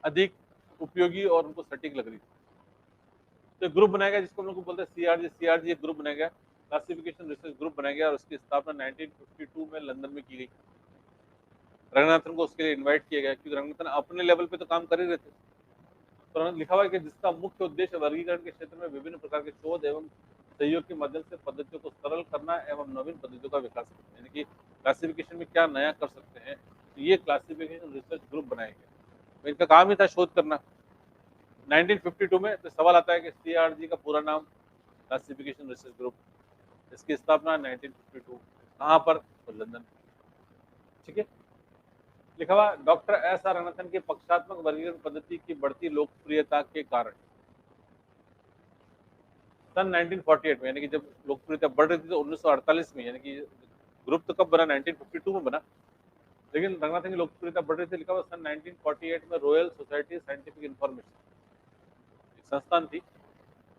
अधिक उपयोगी और उनको सटीक लग रही थी। तो ग्रुप बनाया गया जिसको हम लोग बोलते हैं CRG। CRG एक ग्रुप बनाया गया, क्लासिफिकेशन रिसर्च ग्रुप बनाया गया और उसकी स्थापना 1952 में लंदन में की गई। रंगनाथन को उसके लिए इनवाइट किया गया क्योंकि रंगनाथन अपने लेवल पे तो काम कर ही रहे थे। तो लिखा हुआ है कि जिसका मुख्य उद्देश्य वर्गीकरण के क्षेत्र में विभिन्न प्रकार के शोध एवं सहयोग के माध्यम से पद्धतियों को सरल करना एवं नवीन पद्धतियों का विकास करना, यानी कि क्लासिफिकेशन में क्या नया कर सकते हैं। तो ये क्लासिफिकेशन रिसर्च ग्रुप बनाए गए। तो इनका काम ही था शोध करना। 1952 में तो सवाल आता है कि CRG का पूरा नाम क्लासिफिकेशन रिसर्च ग्रुप, इसकी स्थापना 1952 कहाँ पर? तो लंदन। ठीक है, लिखा हुआ डॉक्टर SR रंगनाथन के पक्षात्मक वर्गीकरण पद्धति की बढ़ती लोकप्रियता के कारण सन 1948 में, यानी कि जब लोकप्रियता बढ़ रही थी तो 1948 में, यानी कि ग्रुप तो कब बना, 1952 में बना, लेकिन रंगनाथन की लोकप्रियता बढ़ रही थी। लिखा हुआ सन 1948 में रॉयल सोसाइटी साइंटिफिक इंफॉर्मेशन, एक संस्थान थी,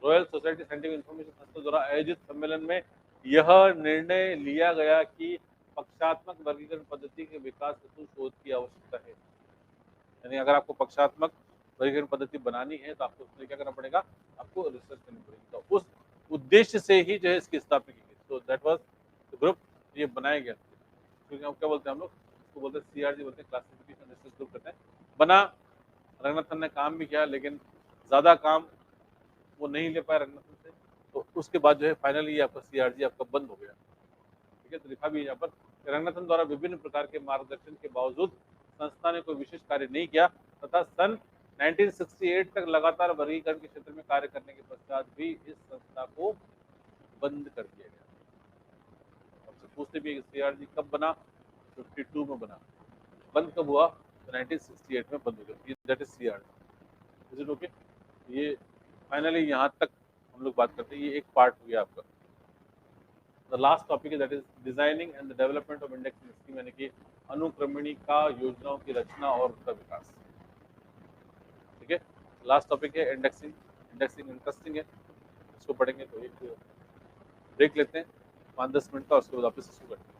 रॉयल सोसाइटी साइंटिफिक इंफॉर्मेशन संस्था द्वारा आयोजित सम्मेलन में यह निर्णय लिया गया कि पक्षात्मक वर्गीकरण पद्धति के विकास हेतु शोध की आवश्यकता है। यानी अगर आपको पक्षात्मक वर्गीकरण पद्धति बनानी है तो आपको उसमें क्या करना पड़ेगा, आपको रिसर्च करनी पड़ेगी। तो उस उद्देश्य से ही जो है इसकी स्थापना की गई। तो दैट वाज द ग्रुप, ये बनाया गया। क्योंकि हम क्या बोलते हैं, हम लोग उसको बोलते हैं CRG, बोलते हैं क्लासिफिकेशन रिसर्च ग्रुप कहते हैं। बना, रंगनाथन ने काम भी किया लेकिन ज़्यादा काम वो नहीं ले पाया रंगनाथन से, तो उसके बाद जो है फाइनली आपका CRG आपका बंद हो गया। ठीक है, तो लिखा भी है यहाँ पर, रंगनाथन द्वारा विभिन्न प्रकार के मार्गदर्शन के बावजूद संस्था ने कोई विशेष कार्य नहीं किया तथा सन 1968 तक लगातार वर्गीकरण के क्षेत्र में कार्य करने के पश्चात भी इस संस्था को बंद कर दिया गया। आपसे पूछते भी CRG कब बना, 52 में बना, बंद कब हुआ, तो 1968 में बंद हो गया। That is CRG। Is it okay? ये फाइनली यहाँ तक हम लोग बात करते हैं, ये एक पार्ट हो गया आपका। The last topic is that is designing and the development of indexing scheme, यानी कि अनुक्रमणिका योजनाओं की रचना और उसका विकास। ठीक है, लास्ट टॉपिक है इंडेक्सिंग। इंडेक्सिंग इंटरेस्टिंग है, इसको पढ़ेंगे। तो एक ब्रेक लेते हैं 5-10 मिनट का, उसके बाद वापस शुरू करते हैं।